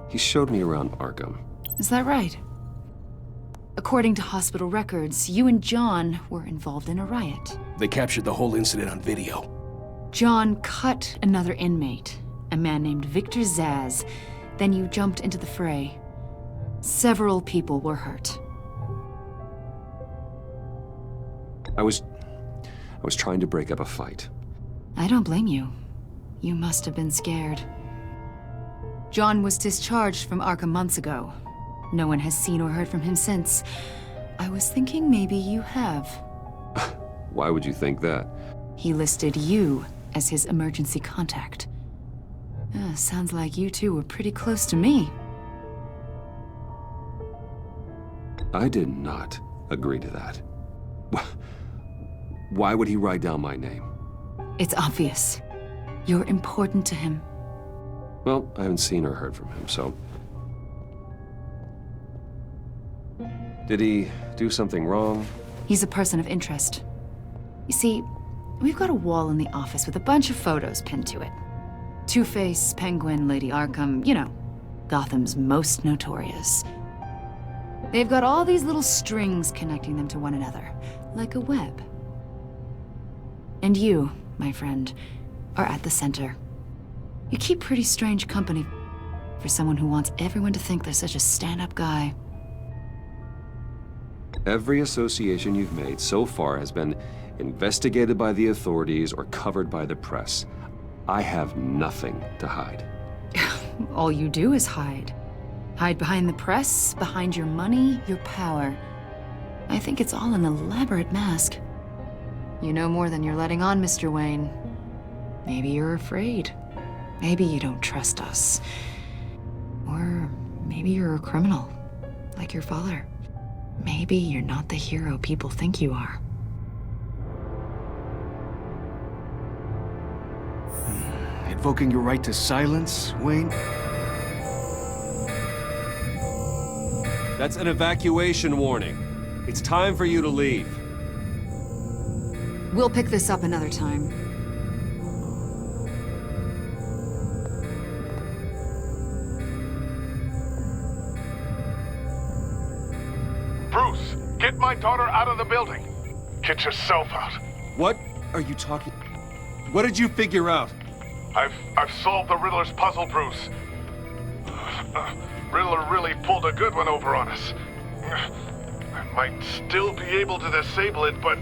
He showed me around Arkham. Is that right? According to hospital records, you and John were involved in a riot. They captured the whole incident on video. John cut another inmate, a man named Victor Zsasz. Then you jumped into the fray. Several people were hurt. I was trying to break up a fight. I don't blame you. You must have been scared. John was discharged from Arkham months ago. No one has seen or heard from him since. I was thinking maybe you have. Why would you think that? He listed you as his emergency contact. Sounds like you two were pretty close to me. I did not agree to that. Why would he write down my name? It's obvious. You're important to him. Well, I haven't seen or heard from him, so... Did he do something wrong? He's a person of interest. You see, we've got a wall in the office with a bunch of photos pinned to it. Two-Face, Penguin, Lady Arkham, you know, Gotham's most notorious. They've got all these little strings connecting them to one another, like a web. And you, my friend, are at the center. You keep pretty strange company for someone who wants everyone to think they're such a stand-up guy. Every association you've made so far has been investigated by the authorities or covered by the press. I have nothing to hide. All you do is hide. Hide behind the press, behind your money, your power. I think it's all an elaborate mask. You know more than you're letting on, Mr. Wayne. Maybe you're afraid. Maybe you don't trust us. Or maybe you're a criminal, like your father. Maybe you're not the hero people think you are. Invoking your right to silence, Wayne? That's an evacuation warning. It's time for you to leave. We'll pick this up another time. Bruce, get my daughter out of the building. Get yourself out. What are you talking? What did you figure out? I've solved the Riddler's puzzle, Bruce. Riddler really pulled a good one over on us. I might still be able to disable it, but...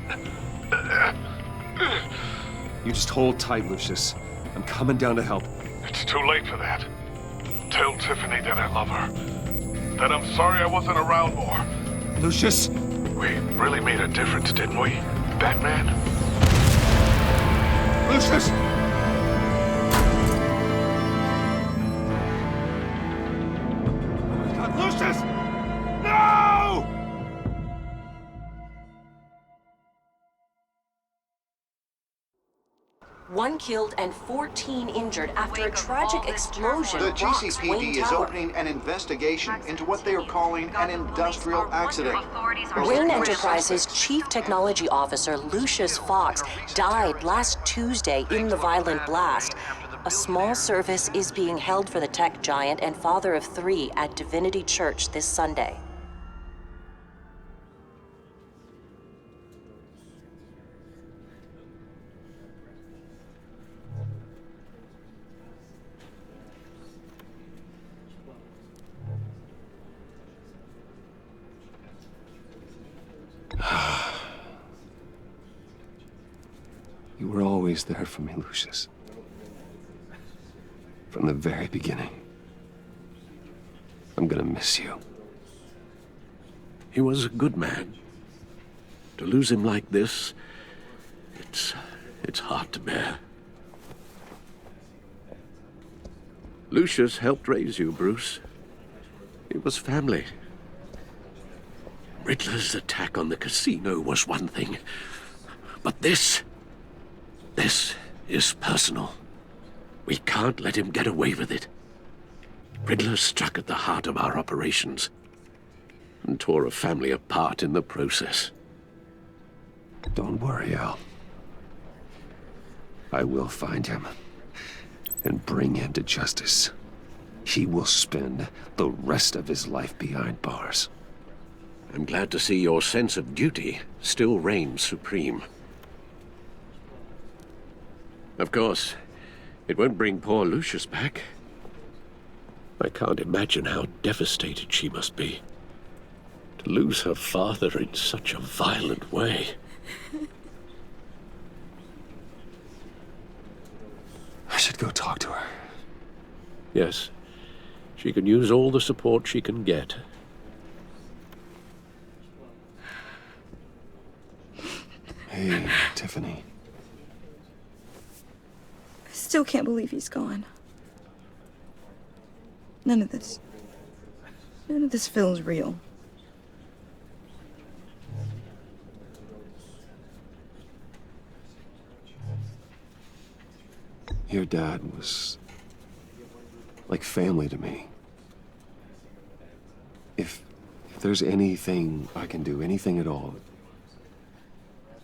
You just hold tight, Lucius. I'm coming down to help. It's too late for that. Tell Tiffany that I love her. That I'm sorry I wasn't around more. Lucius! We really made a difference, didn't we, Batman? Lucius! Lucius! No! One killed and 14 injured after a tragic explosion. The rocks GCPD Wayne is Tower. opening an investigation into what they are calling an industrial accident. Wayne Enterprises' Chief Technology Officer Lucius Fox died last Tuesday in the violent blast. A small service is being held for the tech giant and father of 3 at Divinity Church this Sunday. You were always there for me, Lucius. From the very beginning. I'm gonna miss you. He was a good man. To lose him like this, it's hard to bear. Lucius helped raise you, Bruce. It was family. Riddler's attack on the casino was one thing, but this is personal. We can't let him get away with it. Riddler struck at the heart of our operations and tore a family apart in the process. Don't worry, Al. I will find him and bring him to justice. He will spend the rest of his life behind bars. I'm glad to see your sense of duty still reigns supreme. Of course, it won't bring poor Lucius back. I can't imagine how devastated she must be. To lose her father in such a violent way. I should go talk to her. Yes, she can use all the support she can get. Hey, Tiffany. I still can't believe he's gone. None of this feels real. Your dad was like family to me. If there's anything I can do, anything at all,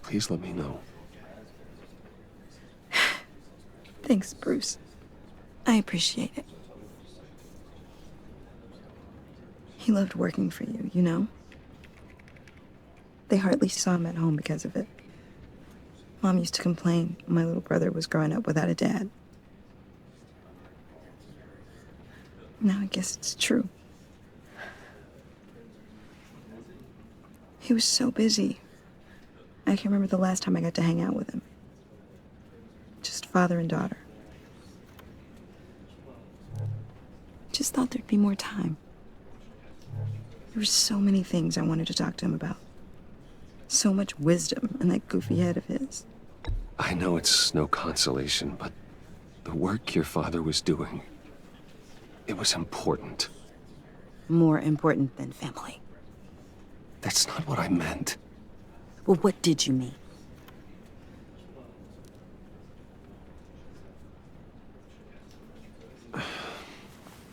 please let me know. Thanks, Bruce. I appreciate it. He loved working for you, you know? They hardly saw him at home because of it. Mom used to complain my little brother was growing up without a dad. Now I guess it's true. He was so busy. I can't remember the last time I got to hang out with him. Just father and daughter. Just thought there'd be more time. There were so many things I wanted to talk to him about. So much wisdom in that goofy head of his. I know it's no consolation, but the work your father was doing, it was important. More important than family. That's not what I meant. Well, what did you mean?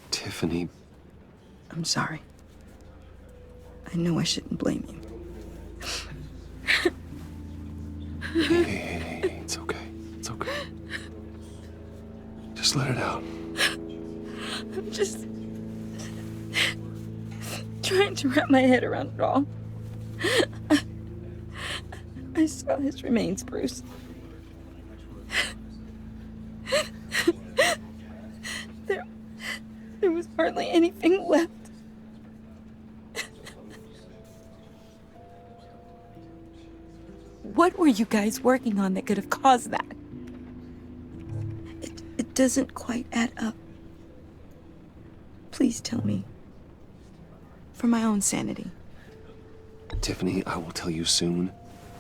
Tiffany. I'm sorry. I know I shouldn't blame you. Hey, it's okay. It's okay. Just let it out. I'm just trying to wrap my head around it all. I saw his remains, Bruce. There was hardly anything left. What were you guys working on that could have caused that? It doesn't quite add up. Please tell me. For my own sanity. Tiffany, I will tell you soon.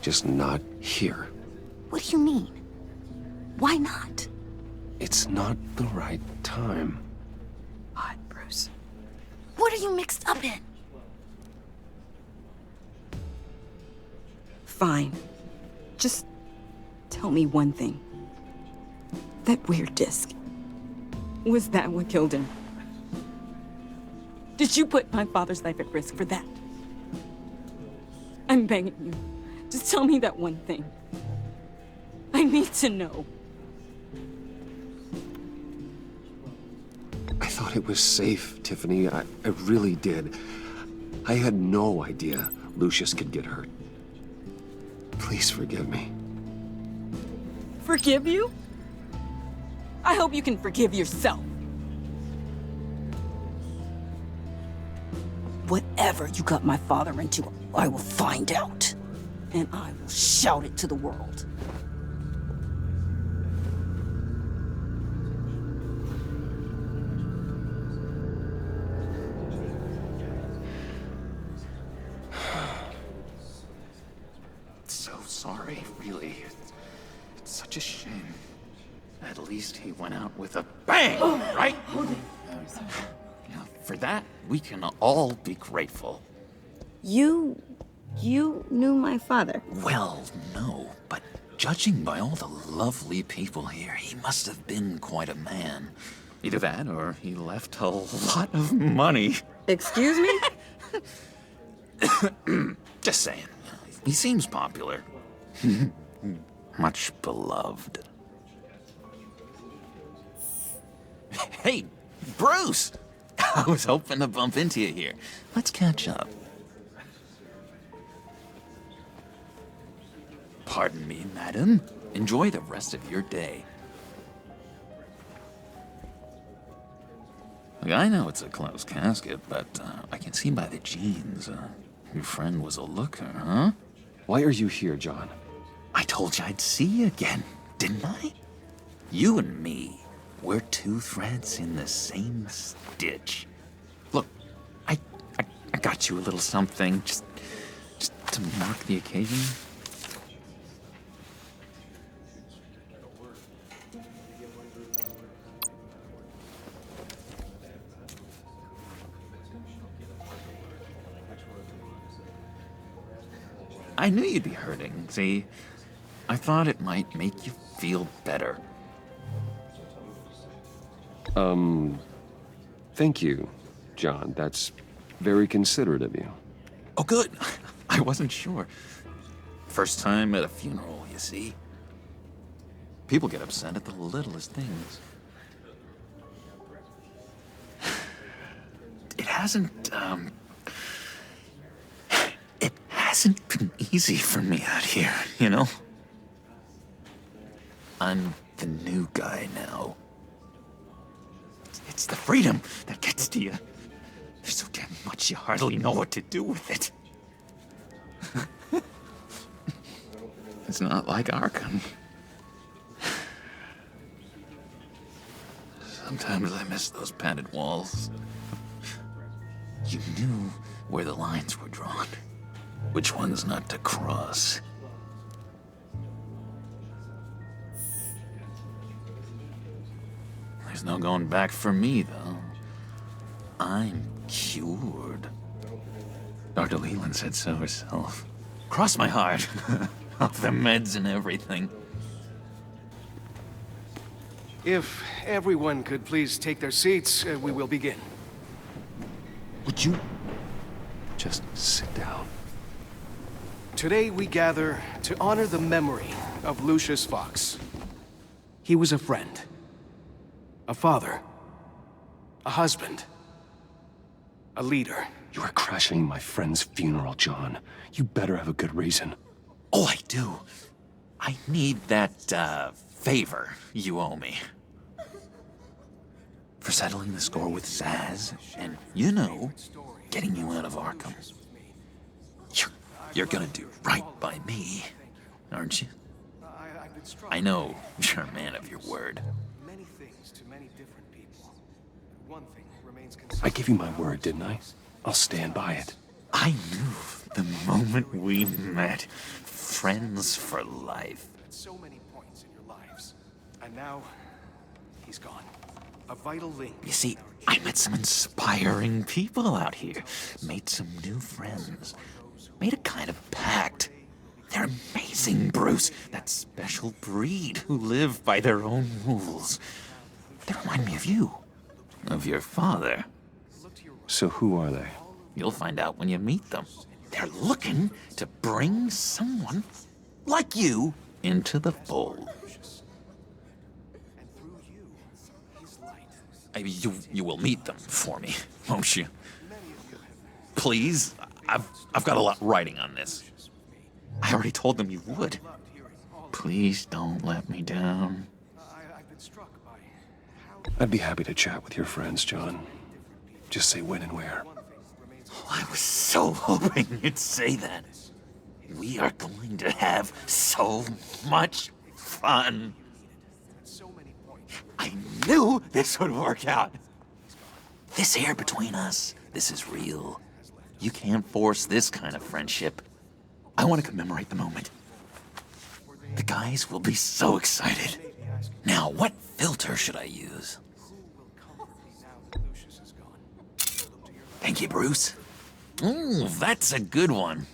Just not here. What do you mean? Why not? It's not the right time. Odd, Bruce. What are you mixed up in? Fine. Just tell me one thing. That weird disc. Was that what killed him? Did you put my father's life at risk for that? I'm begging you. Just tell me that one thing. I need to know. I thought it was safe, Tiffany. I really did. I had no idea Lucius could get hurt. Please forgive me. Forgive you? I hope you can forgive yourself. Whatever you got my father into, I will find out. And I will shout it to the world. So sorry, really. It's such a shame. At least he went out with a bang, right? Now, for that, we can all be grateful. You knew my father? Well, no, but judging by all the lovely people here, he must have been quite a man. Either that, or he left a lot of money. Excuse me? Just saying. He seems popular. Much beloved. Hey, Bruce! I was hoping to bump into you here. Let's catch up. Pardon me, madam. Enjoy the rest of your day. Look, I know it's a closed casket, but I can see by the jeans, your friend was a looker, huh? Why are you here, John? I told you I'd see you again, didn't I? You and me, we're two threads in the same stitch. Look, I got you a little something, just to mark the occasion. I knew you'd be hurting, see? I thought it might make you feel better. Thank you, John. That's very considerate of you. Oh, good. I wasn't sure. First time at a funeral, you see. People get upset at the littlest things. It hasn't been easy for me out here, you know? I'm the new guy now. It's the freedom that gets to you. There's so damn much you hardly know what to do with it. It's not like Arkham. Sometimes I miss those padded walls. You knew where the lines were drawn, which ones not to cross. There's no going back for me, though. I'm cured. Dr. Leland said so herself. Cross my heart. Off the meds and everything. If everyone could please take their seats, we will begin. Would you just sit down? Today we gather to honor the memory of Lucius Fox. He was a friend, a father, a husband, a leader. You are crashing my friend's funeral, John. You better have a good reason. Oh, I do. I need that, favor you owe me. For settling the score with Zsasz, and, you know, getting you out of Arkham. You're gonna do right by me, aren't you? I know you're a man of your word. Many things to many different people. One thing remains I gave you my word, didn't I? I'll stand by it. I knew the moment we met. Friends for life. At so many points in your lives. And now, he's gone. A vital link. You see, I met some inspiring people out here. Made some new friends. Made a kind of pact. They're amazing, Bruce. That special breed who live by their own rules. They remind me of you. Of your father. So who are they? You'll find out when you meet them. They're looking to bring someone like you into the fold. You will meet them for me, won't you? Please, I've got a lot riding on this. I already told them you would. Please don't let me down. I'd be happy to chat with your friends, John. Just say when and where. I was so hoping you'd say that. We are going to have so much fun. I knew this would work out. This air between us, this is real. You can't force this kind of friendship. I want to commemorate the moment. The guys will be so excited. Now, what filter should I use? Thank you, Bruce. Ooh, that's a good one.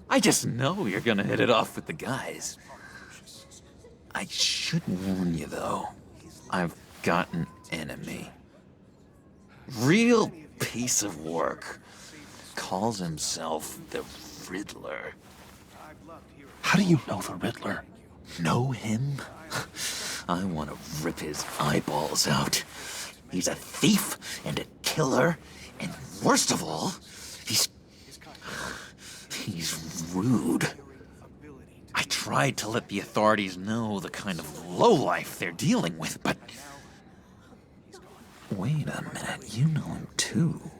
I just know you're gonna hit it off with the guys. I should warn you, though. I've got an enemy. Real piece of work. Calls himself the Riddler. How do you know the Riddler? Know him? I want to rip his eyeballs out. He's a thief and a killer, and worst of all, he's rude. I tried to let the authorities know the kind of lowlife they're dealing with, but... Wait a minute, you know him too.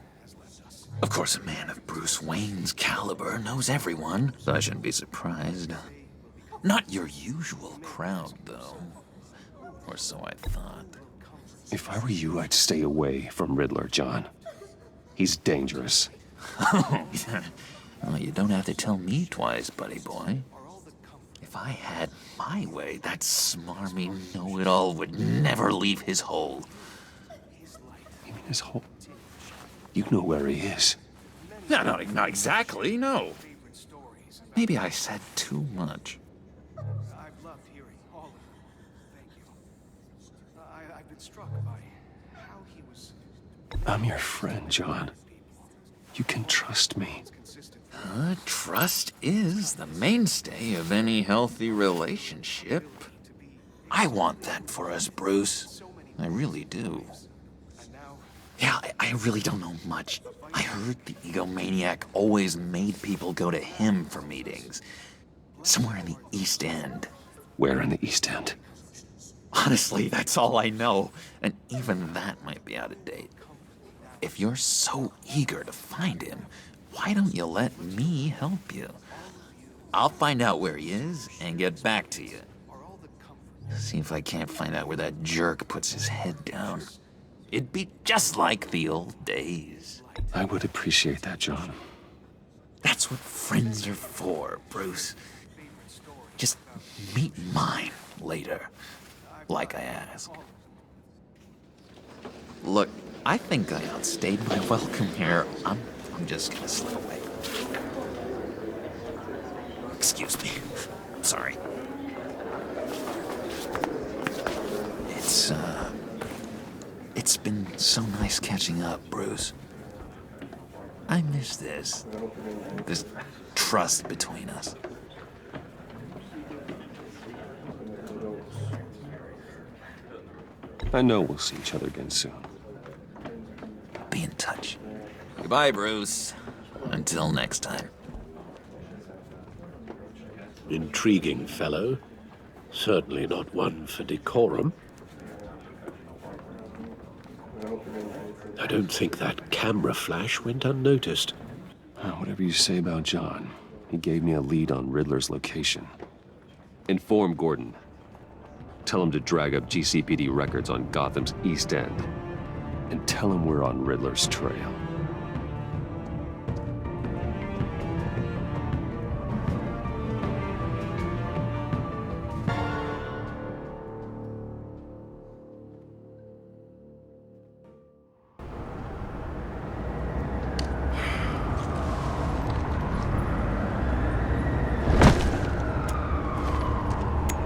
Of course, a man of Bruce Wayne's caliber knows everyone, so I shouldn't be surprised. Not your usual crowd, though. Or so I thought. If I were you, I'd stay away from Riddler, John. He's dangerous. Oh, yeah. Well, you don't have to tell me twice, buddy boy. If I had my way, that smarmy know-it-all would never leave his hole. You mean his hole? You know where he is. No, not exactly, no. Maybe I said too much. I'm your friend, John. You can trust me. Trust is the mainstay of any healthy relationship. I want that for us, Bruce. I really do. Yeah, I really don't know much. I heard the egomaniac always made people go to him for meetings. Somewhere in the East End. Where in the East End? Honestly, that's all I know. And even that might be out of date. If you're so eager to find him, why don't you let me help you? I'll find out where he is and get back to you. See if I can't find out where that jerk puts his head down. It'd be just like the old days. I would appreciate that, John. That's what friends are for, Bruce. Just meet mine later, like I asked. Look, I think I outstayed my welcome here. I'm just gonna slip away. Excuse me. Sorry. It's been so nice catching up, Bruce. I miss this trust between us. I know we'll see each other again soon. Be in touch. Goodbye, Bruce. Until next time. Intriguing fellow. Certainly not one for decorum. I don't think that camera flash went unnoticed. Whatever you say about John, he gave me a lead on Riddler's location. Inform Gordon. Tell him to drag up GCPD records on Gotham's East End. And tell him we're on Riddler's trail.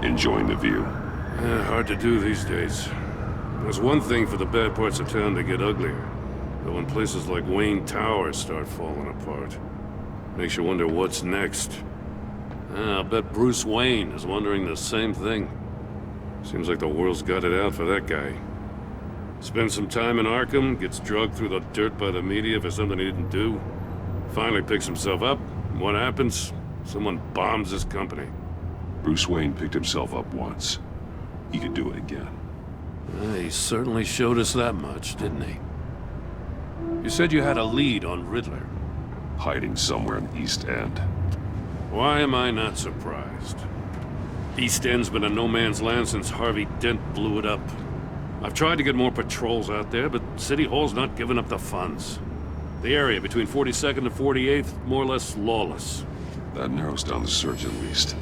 Enjoying the view. Hard to do these days. There's one thing for the bad parts of town to get uglier. But when places like Wayne Tower start falling apart, makes you wonder what's next. I'll bet Bruce Wayne is wondering the same thing. Seems like the world's got it out for that guy. Spends some time in Arkham, gets drugged through the dirt by the media for something he didn't do. Finally picks himself up, and what happens? Someone bombs his company. Bruce Wayne picked himself up once. He could do it again. He certainly showed us that much, didn't he? You said you had a lead on Riddler. Hiding somewhere in East End. Why am I not surprised? East End's been a no-man's land since Harvey Dent blew it up. I've tried to get more patrols out there, but City Hall's not giving up the funds. The area between 42nd and 48th, more or less lawless. That narrows down the search at least.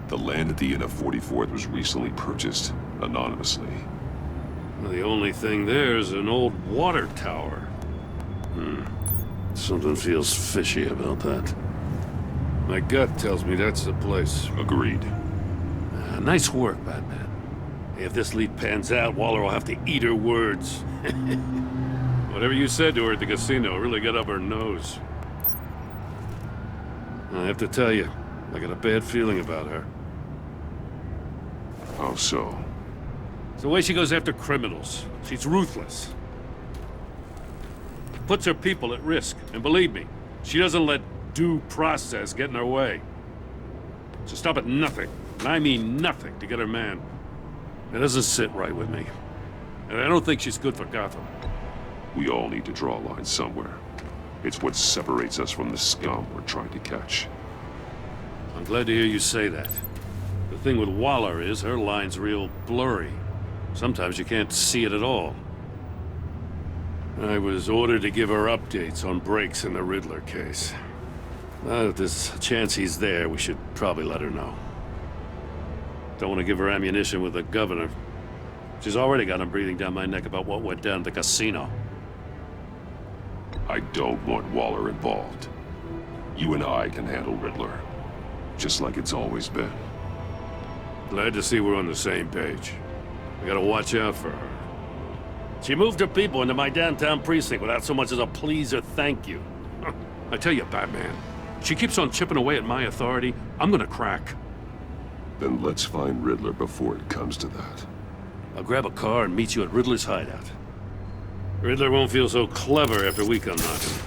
The land at the end of 44th was recently purchased, anonymously. The only thing there is an old water tower. Something feels fishy about that. My gut tells me that's the place. Agreed. Nice work, Batman. If this lead pans out, Waller will have to eat her words. Whatever you said to her at the casino really got up her nose. I have to tell you, I got a bad feeling about her. How so? It's the way she goes after criminals. She's ruthless. Puts her people at risk. And believe me, she doesn't let due process get in her way. She'll stop at nothing, and I mean nothing, to get her man. It doesn't sit right with me. And I don't think she's good for Gotham. We all need to draw a line somewhere. It's what separates us from the scum we're trying to catch. I'm glad to hear you say that. The thing with Waller is her line's real blurry. Sometimes you can't see it at all. I was ordered to give her updates on breaks in the Riddler case. If there's a chance he's there, we should probably let her know. Don't want to give her ammunition with the governor. She's already got him breathing down my neck about what went down at the casino. I don't want Waller involved. You and I can handle Riddler. just like it's always been. Glad to see we're on the same page. We gotta watch out for her. She moved her people into my downtown precinct without so much as a please or thank you. I tell you, Batman, she keeps on chipping away at my authority, I'm gonna crack. Then let's find Riddler before it comes to that. I'll grab a car and meet you at Riddler's hideout. Riddler won't feel so clever after we come knocking.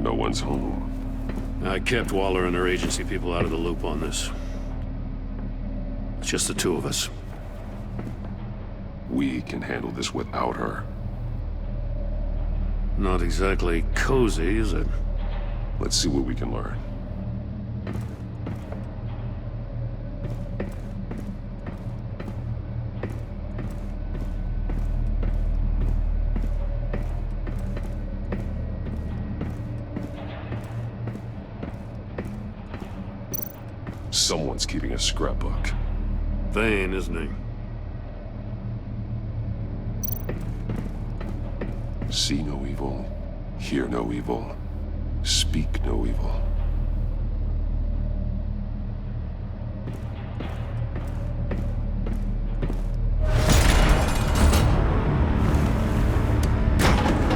No one's home. I kept Waller and her agency people out of the loop on this. It's just the two of us. We can handle this without her. Not exactly cozy, is it? Let's see what we can learn. Someone's keeping a scrapbook. Thane, isn't he? See no evil, hear no evil, speak no evil.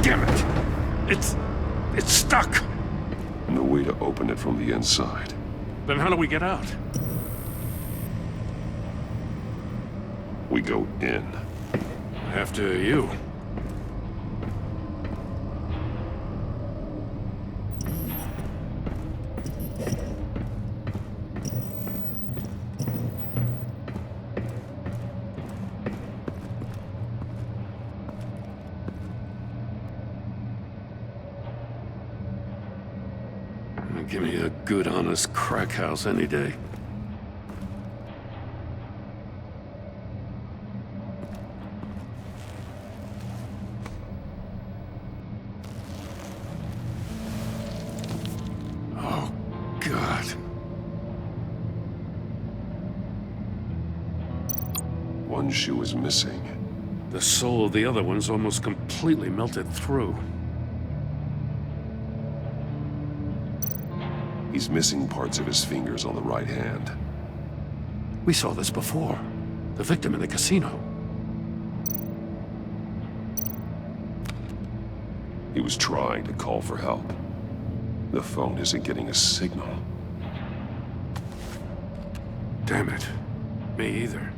Damn it! It's stuck! No way to open it from the inside. Then how do we get out? We go in. After you. Give me a good, honest crack house any day. Oh, God. One shoe is missing. The soul of the other one's almost completely melted through. He's missing parts of his fingers on the right hand. We saw this before. The victim in the casino. He was trying to call for help. The phone isn't getting a signal. Damn it. Me either.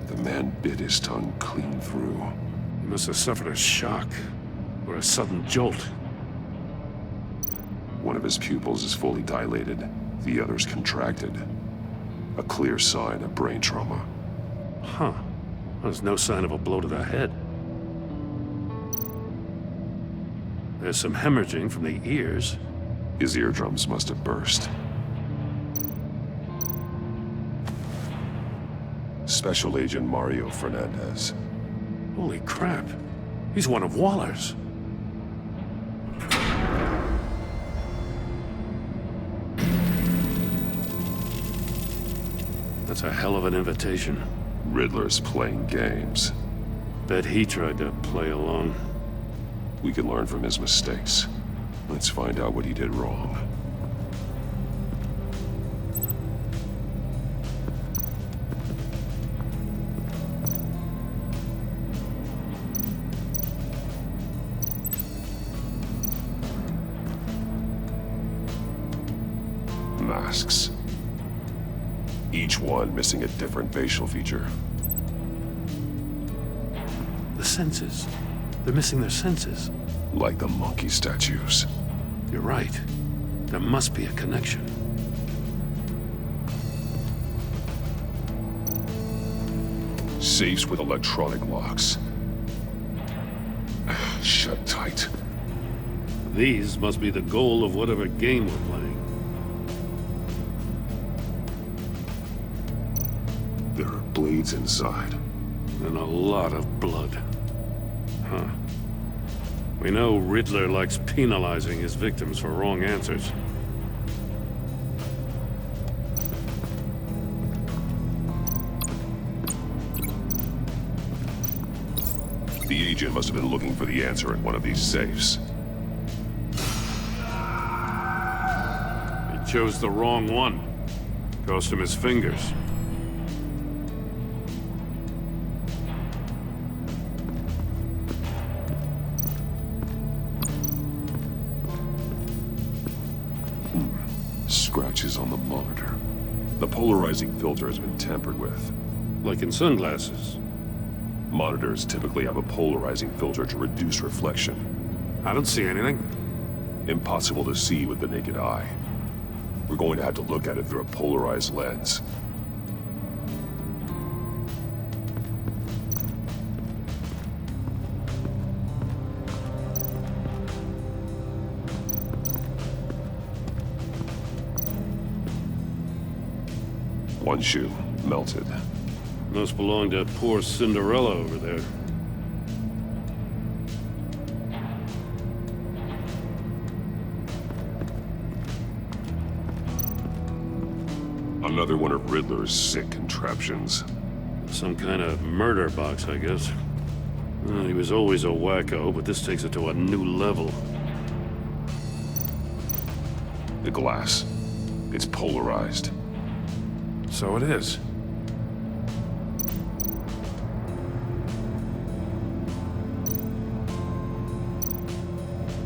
The man bit his tongue clean through. He must have suffered a shock, or a sudden jolt. One of his pupils is fully dilated, the other's contracted. A clear sign of brain trauma. Huh. There's no sign of a blow to the head. There's some hemorrhaging from the ears. His eardrums must have burst. Special Agent Mario Fernandez. Holy crap. He's one of Waller's. That's a hell of an invitation. Riddler's playing games. Bet he tried to play along. We can learn from his mistakes. Let's find out what he did wrong. Masks. Each one missing a different facial feature. The senses. They're missing their senses. Like the monkey statues. You're right. There must be a connection. Safes with electronic locks. Shut tight. These must be the goal of whatever game we're playing. There are blades inside. And a lot of blood. Huh. We know Riddler likes penalizing his victims for wrong answers. The agent must have been looking for the answer in one of these safes. He chose the wrong one. Cost him his fingers. Scratches on the monitor. The polarizing filter has been tampered with. Like in sunglasses. Monitors typically have a polarizing filter to reduce reflection. I don't see anything. Impossible to see with the naked eye. We're going to have to look at it through a polarized lens. One shoe, melted. Must belong to poor Cinderella over there. Another one of Riddler's sick contraptions. Some kind of murder box, I guess. Well, he was always a wacko, but this takes it to a new level. The glass. It's polarized. So it is.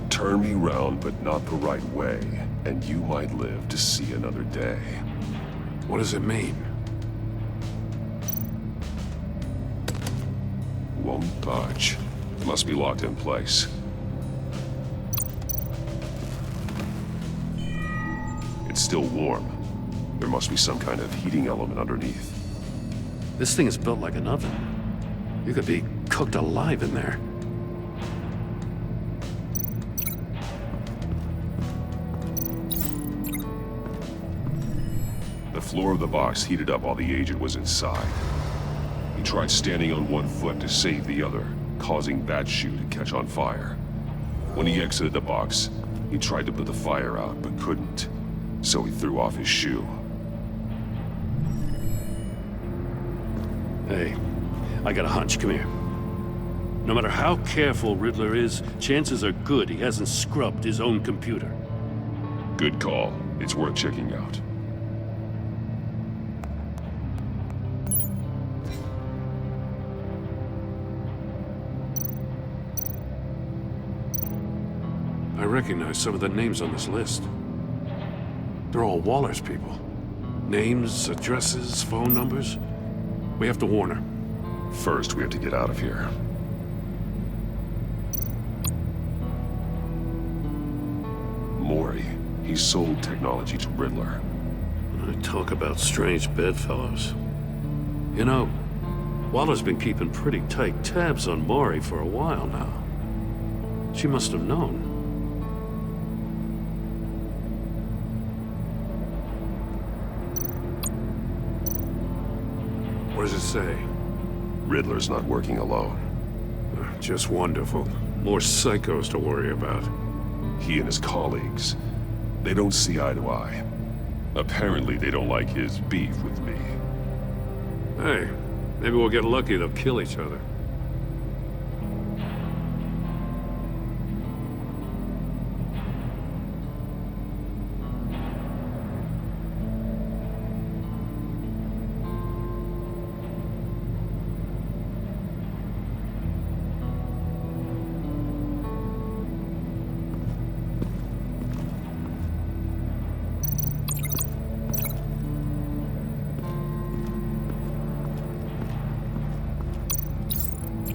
Turn me round, but not the right way, and you might live to see another day. What does it mean? Won't budge. Must be locked in place. It's still warm. There must be some kind of heating element underneath. This thing is built like an oven. You could be cooked alive in there. The floor of the box heated up while the agent was inside. He tried standing on one foot to save the other, causing that shoe to catch on fire. When he exited the box, he tried to put the fire out, but couldn't. So he threw off his shoe. Hey, I got a hunch. Come here. No matter how careful Riddler is, chances are good he hasn't scrubbed his own computer. Good call. It's worth checking out. I recognize some of the names on this list. They're all Waller's people. Names, addresses, phone numbers. We have to warn her. First, we have to get out of here. Mori. He sold technology to Riddler. Talk about strange bedfellows. You know, Waller's been keeping pretty tight tabs on Mori for a while now. She must have known. What does it say? Riddler's not working alone. Just wonderful. More psychos to worry about. He and his colleagues, they don't see eye to eye. Apparently, they don't like his beef with me. Hey, maybe we'll get lucky they'll kill each other.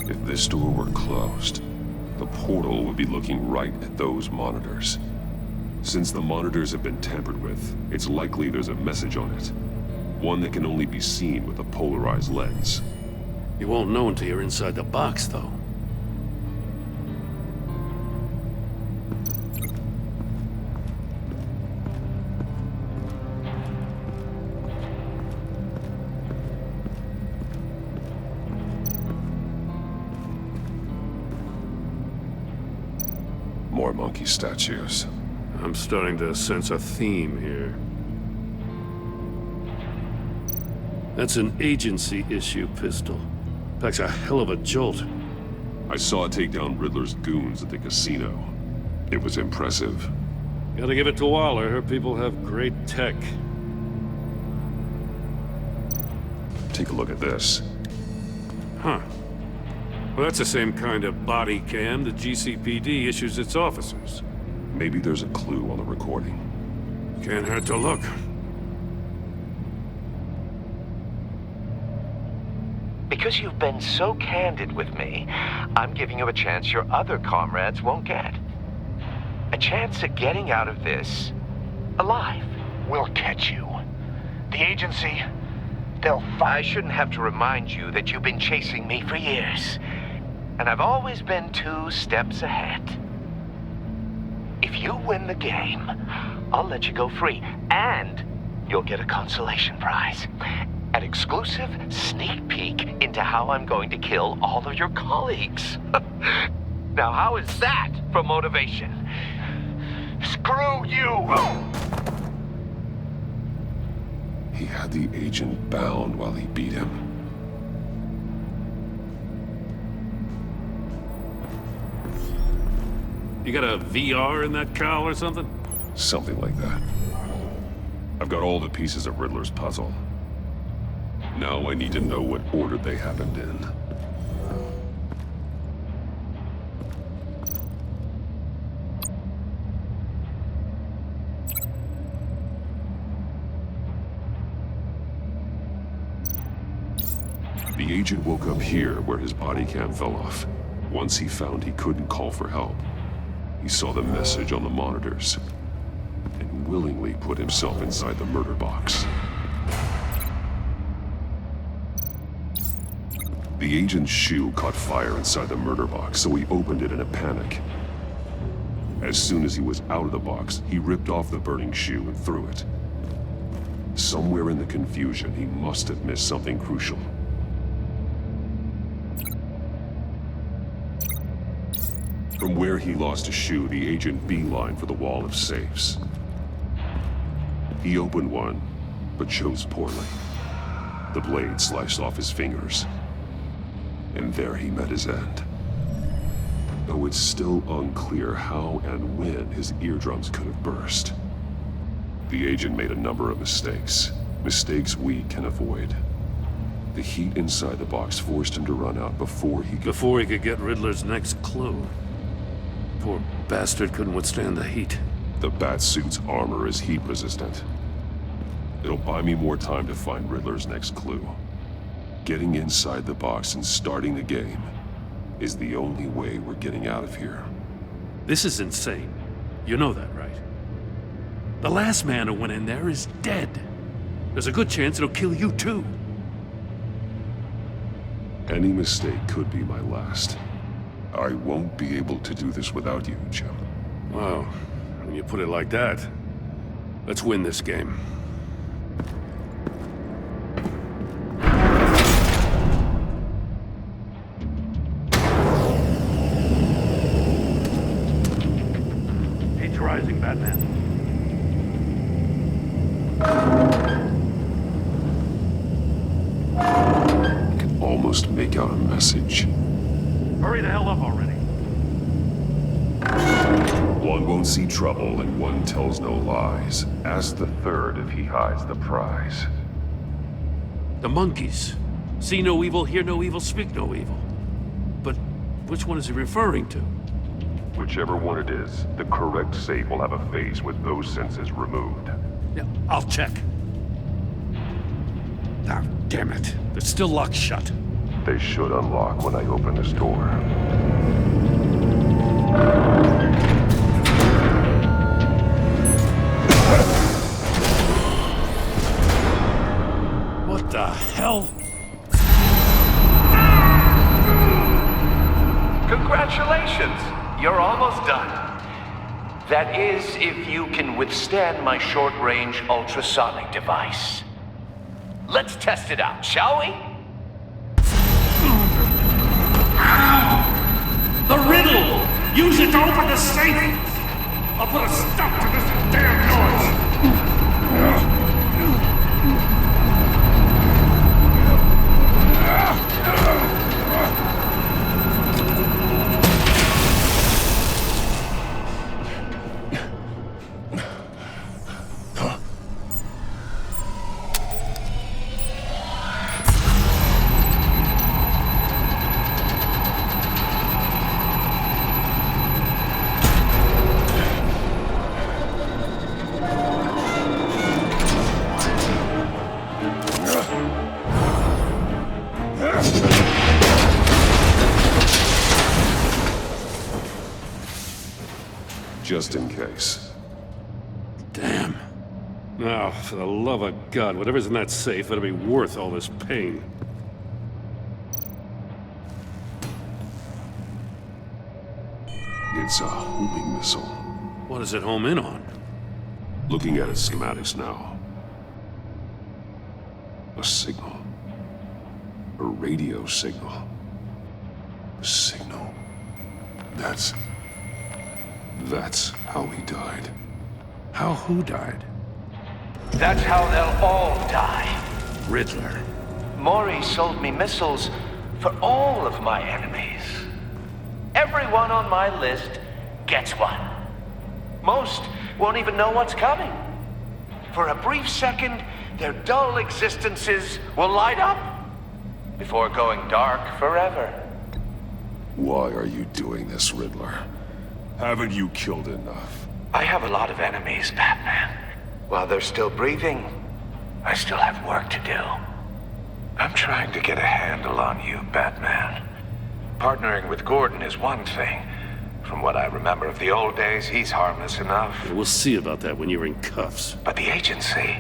If this door were closed, the portal would be looking right at those monitors. Since the monitors have been tampered with, it's likely there's a message on it. One that can only be seen with a polarized lens. You won't know until you're inside the box, though. More monkey statues. I'm starting to sense a theme here. That's an agency issue pistol. Packs a hell of a jolt. I saw it take down Riddler's goons at the casino. It was impressive. Gotta give it to Waller. Her people have great tech. Take a look at this. Huh. Well, that's the same kind of body cam the GCPD issues its officers. Maybe there's a clue on the recording. Can't hurt to look. Because you've been so candid with me, I'm giving you a chance your other comrades won't get. A chance at getting out of this alive. We'll catch you. The agency, I shouldn't have to remind you that you've been chasing me for years. And I've always been 2 steps ahead. If you win the game, I'll let you go free. And you'll get a consolation prize. An exclusive sneak peek into how I'm going to kill all of your colleagues. Now, how is that for motivation? Screw you! He had the agent bound while he beat him. You got a VR in that cowl or something? Something like that. I've got all the pieces of Riddler's puzzle. Now I need to know what order they happened in. The agent woke up here where his body cam fell off. Once he found he couldn't call for help, he saw the message on the monitors and willingly put himself inside the murder box. The agent's shoe caught fire inside the murder box, so he opened it in a panic. As soon as he was out of the box, he ripped off the burning shoe and threw it. Somewhere in the confusion, he must have missed something crucial. From where he lost a shoe, the agent beelined for the wall of safes. He opened one, but chose poorly. The blade sliced off his fingers. And there he met his end. Though it's still unclear how and when his eardrums could have burst. The agent made a number of mistakes. Mistakes we can avoid. The heat inside the box forced him to run out before he could get Riddler's next clue. Poor bastard couldn't withstand the heat. The Batsuit's armor is heat resistant. It'll buy me more time to find Riddler's next clue. Getting inside the box and starting the game is the only way we're getting out of here. This is insane. You know that, right? The last man who went in there is dead. There's a good chance it'll kill you too. Any mistake could be my last. I won't be able to do this without you, Jim. Well, when you put it like that, let's win this game. Heat's rising, Batman. I can almost make out a message. Hurry the hell up already. One won't see trouble and one tells no lies. Ask the third if he hides the prize. The monkeys. See no evil, hear no evil, speak no evil. But which one is he referring to? Whichever one it is, the correct safe will have a face with those senses removed. Yeah, I'll check. Ah, damn it. They're still locked shut. They should unlock when I open this door. What the hell? Congratulations! You're almost done. That is, if you can withstand my short-range ultrasonic device. Let's test it out, shall we? The riddle! Use it to open the safe! I'll put a stop to this damn noise! Just in case. Damn. Now, for the love of God, whatever's in that safe, it'll be worth all this pain. It's a homing missile. What does it home in on? Looking at its schematics now. A signal. A radio signal. A signal. That's how he died. How who died? That's how they'll all die. Riddler. Mori sold me missiles for all of my enemies. Everyone on my list gets one. Most won't even know what's coming. For a brief second, their dull existences will light up before going dark forever. Why are you doing this, Riddler? Haven't you killed enough? I have a lot of enemies, Batman. While they're still breathing, I still have work to do. I'm trying to get a handle on you, Batman. Partnering with Gordon is one thing. From what I remember of the old days, he's harmless enough. We'll see about that when you're in cuffs. But the agency,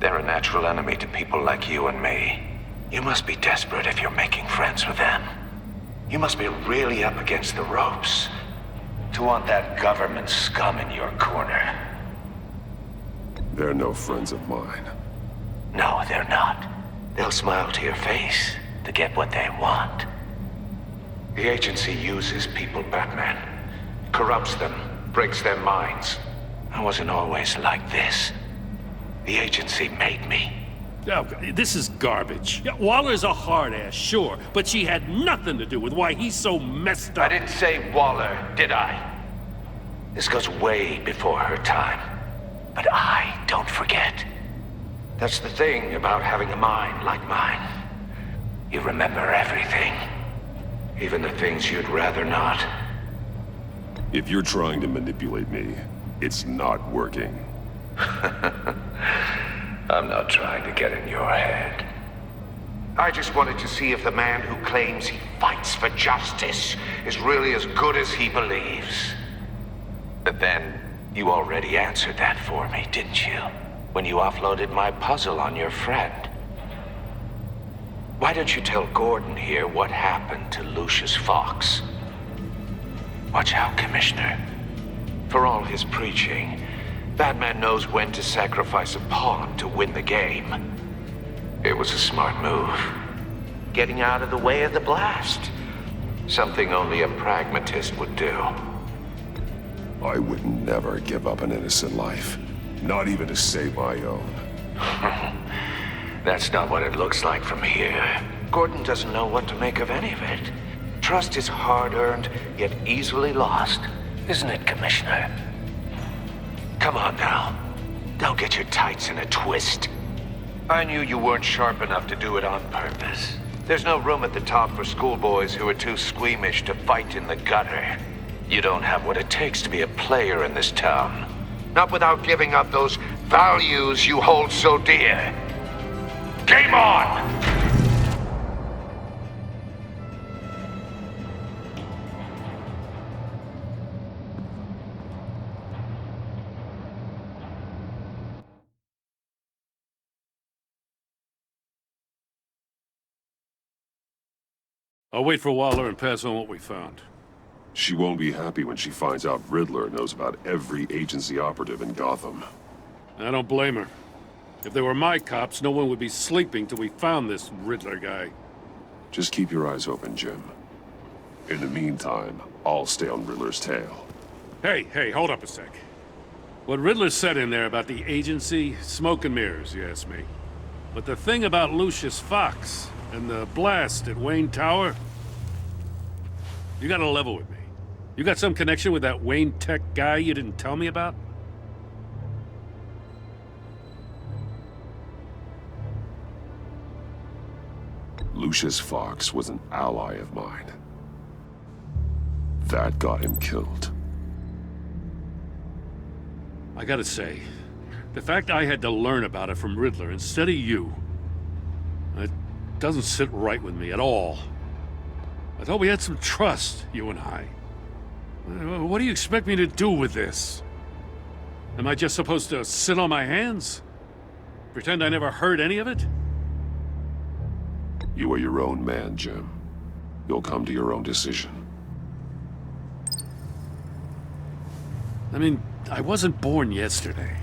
they're a natural enemy to people like you and me. You must be desperate if you're making friends with them. You must be really up against the ropes to want that government scum in your corner. They're no friends of mine. No, they're not. They'll smile to your face to get what they want. The agency uses people, Batman. Corrupts them, breaks their minds. I wasn't always like this. The agency made me. Oh, this is garbage. Yeah, Waller's a hard-ass, sure, but she had nothing to do with why he's so messed up. I didn't say Waller, did I? This goes way before her time. But I don't forget. That's the thing about having a mind like mine. You remember everything. Even the things you'd rather not. If you're trying to manipulate me, it's not working. I'm not trying to get in your head. I just wanted to see if the man who claims he fights for justice is really as good as he believes. But then, you already answered that for me, didn't you? When you offloaded my puzzle on your friend. Why don't you tell Gordon here what happened to Lucius Fox? Watch out, Commissioner. For all his preaching, Batman knows when to sacrifice a pawn to win the game. It was a smart move. Getting out of the way of the blast. Something only a pragmatist would do. I would never give up an innocent life. Not even to save my own. That's not what it looks like from here. Gordon doesn't know what to make of any of it. Trust is hard-earned, yet easily lost. Isn't it, Commissioner? Come on now. Don't get your tights in a twist. I knew you weren't sharp enough to do it on purpose. There's no room at the top for schoolboys who are too squeamish to fight in the gutter. You don't have what it takes to be a player in this town. Not without giving up those values you hold so dear. Game on! I'll wait for Waller and pass on what we found. She won't be happy when she finds out Riddler knows about every agency operative in Gotham. I don't blame her. If they were my cops, no one would be sleeping till we found this Riddler guy. Just keep your eyes open, Jim. In the meantime, I'll stay on Riddler's tail. Hey, hold up a sec. What Riddler said in there about the agency, smoke and mirrors, you ask me. But the thing about Lucius Fox and the blast at Wayne Tower, you gotta level with me. You got some connection with that Wayne Tech guy you didn't tell me about? Lucius Fox was an ally of mine. That got him killed. I gotta say, the fact I had to learn about it from Riddler instead of you, it doesn't sit right with me at all. I thought we had some trust, you and I. What do you expect me to do with this? Am I just supposed to sit on my hands? Pretend I never heard any of it? You are your own man, Jim. You'll come to your own decision. I mean, I wasn't born yesterday.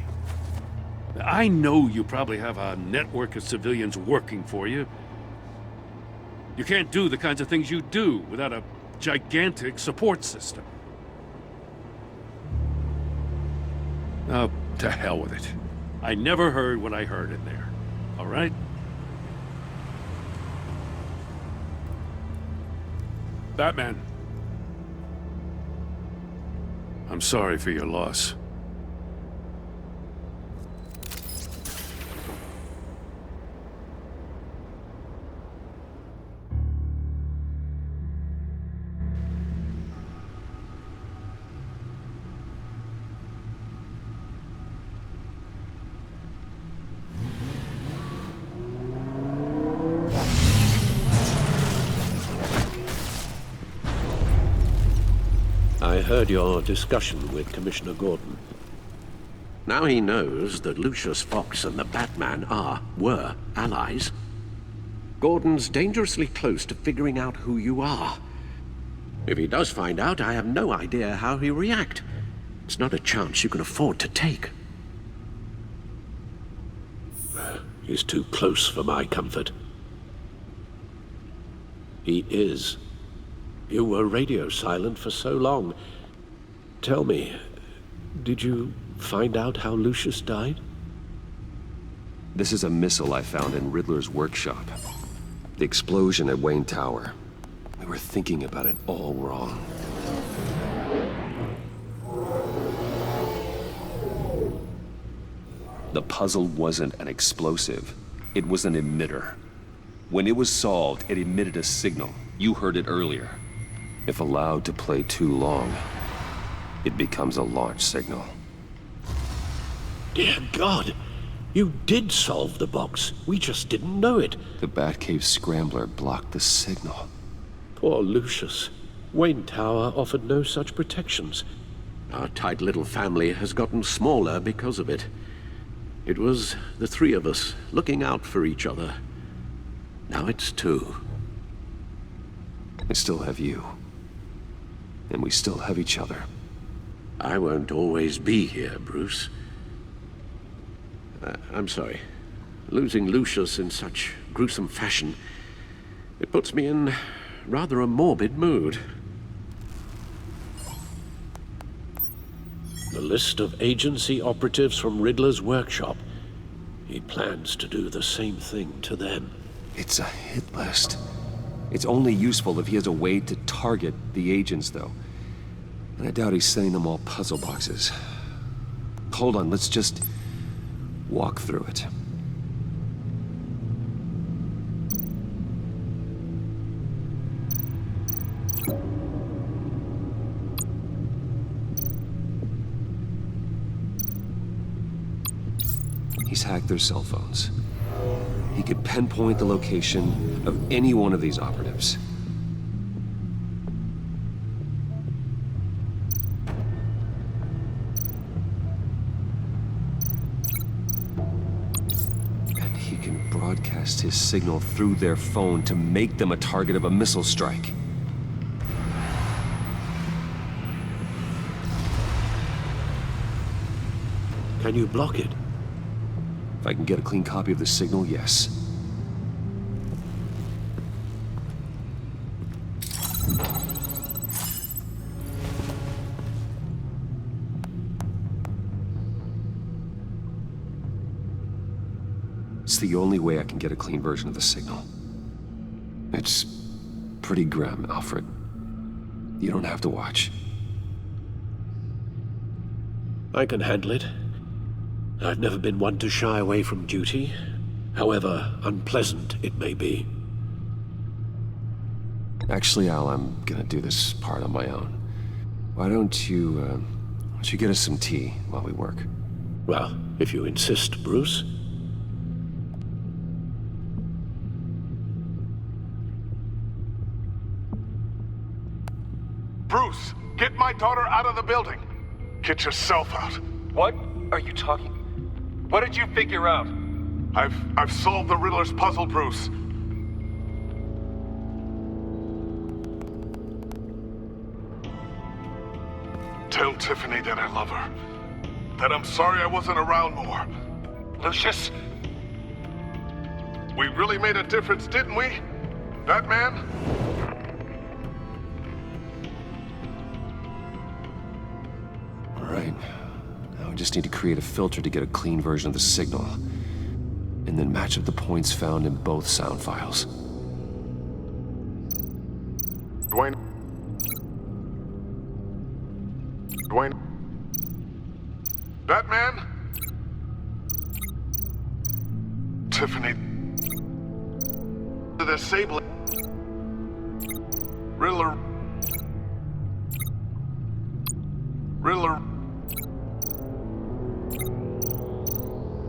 I know you probably have a network of civilians working for you. You can't do the kinds of things you do without a gigantic support system. Oh, to hell with it. I never heard what I heard in there, all right? Batman. I'm sorry for your loss. I heard your discussion with Commissioner Gordon. Now he knows that Lucius Fox and the Batman were allies. Gordon's dangerously close to figuring out who you are. If he does find out, I have no idea how he'll react. It's not a chance you can afford to take. He's too close for my comfort. He is. You were radio silent for so long. Tell me, did you find out how Lucius died? This is a missile I found in Riddler's workshop. The explosion at Wayne Tower. We were thinking about it all wrong. The puzzle wasn't an explosive. It was an emitter. When it was solved, it emitted a signal. You heard it earlier. If allowed to play too long, it becomes a launch signal. Dear God, you did solve the box. We just didn't know it. The Batcave scrambler blocked the signal. Poor Lucius. Wayne Tower offered no such protections. Our tight little family has gotten smaller because of it. It was the three of us looking out for each other. Now it's two. I still have you. And we still have each other. I won't always be here, Bruce. I'm sorry. Losing Lucius in such gruesome fashion, it puts me in rather a morbid mood. The list of agency operatives from Riddler's workshop. He plans to do the same thing to them. It's a hit list. It's only useful if he has a way to target the agents, though. And I doubt he's sending them all puzzle boxes. Hold on, let's just walk through it. He's hacked their cell phones. He could pinpoint the location of any one of these operatives. And he can broadcast his signal through their phone to make them a target of a missile strike. Can you block it? If I can get a clean copy of the signal, yes. It's the only way I can get a clean version of the signal. It's pretty grim, Alfred. You don't have to watch. I can handle it. I've never been one to shy away from duty, however unpleasant it may be. Actually, Al, I'm gonna do this part on my own. Why don't you get us some tea while we work? Well, if you insist, Bruce. Bruce, get my daughter out of the building. Get yourself out. What are you talking? What did you figure out? I've solved the Riddler's puzzle, Bruce. Tell Tiffany that I love her. That I'm sorry I wasn't around more. Lucius? We really made a difference, didn't we? Batman? All right. Now we just need to create a filter to get a clean version of the signal. And then match up the points found in both sound files. Dwayne? Batman? Tiffany? The disabling... Riddler...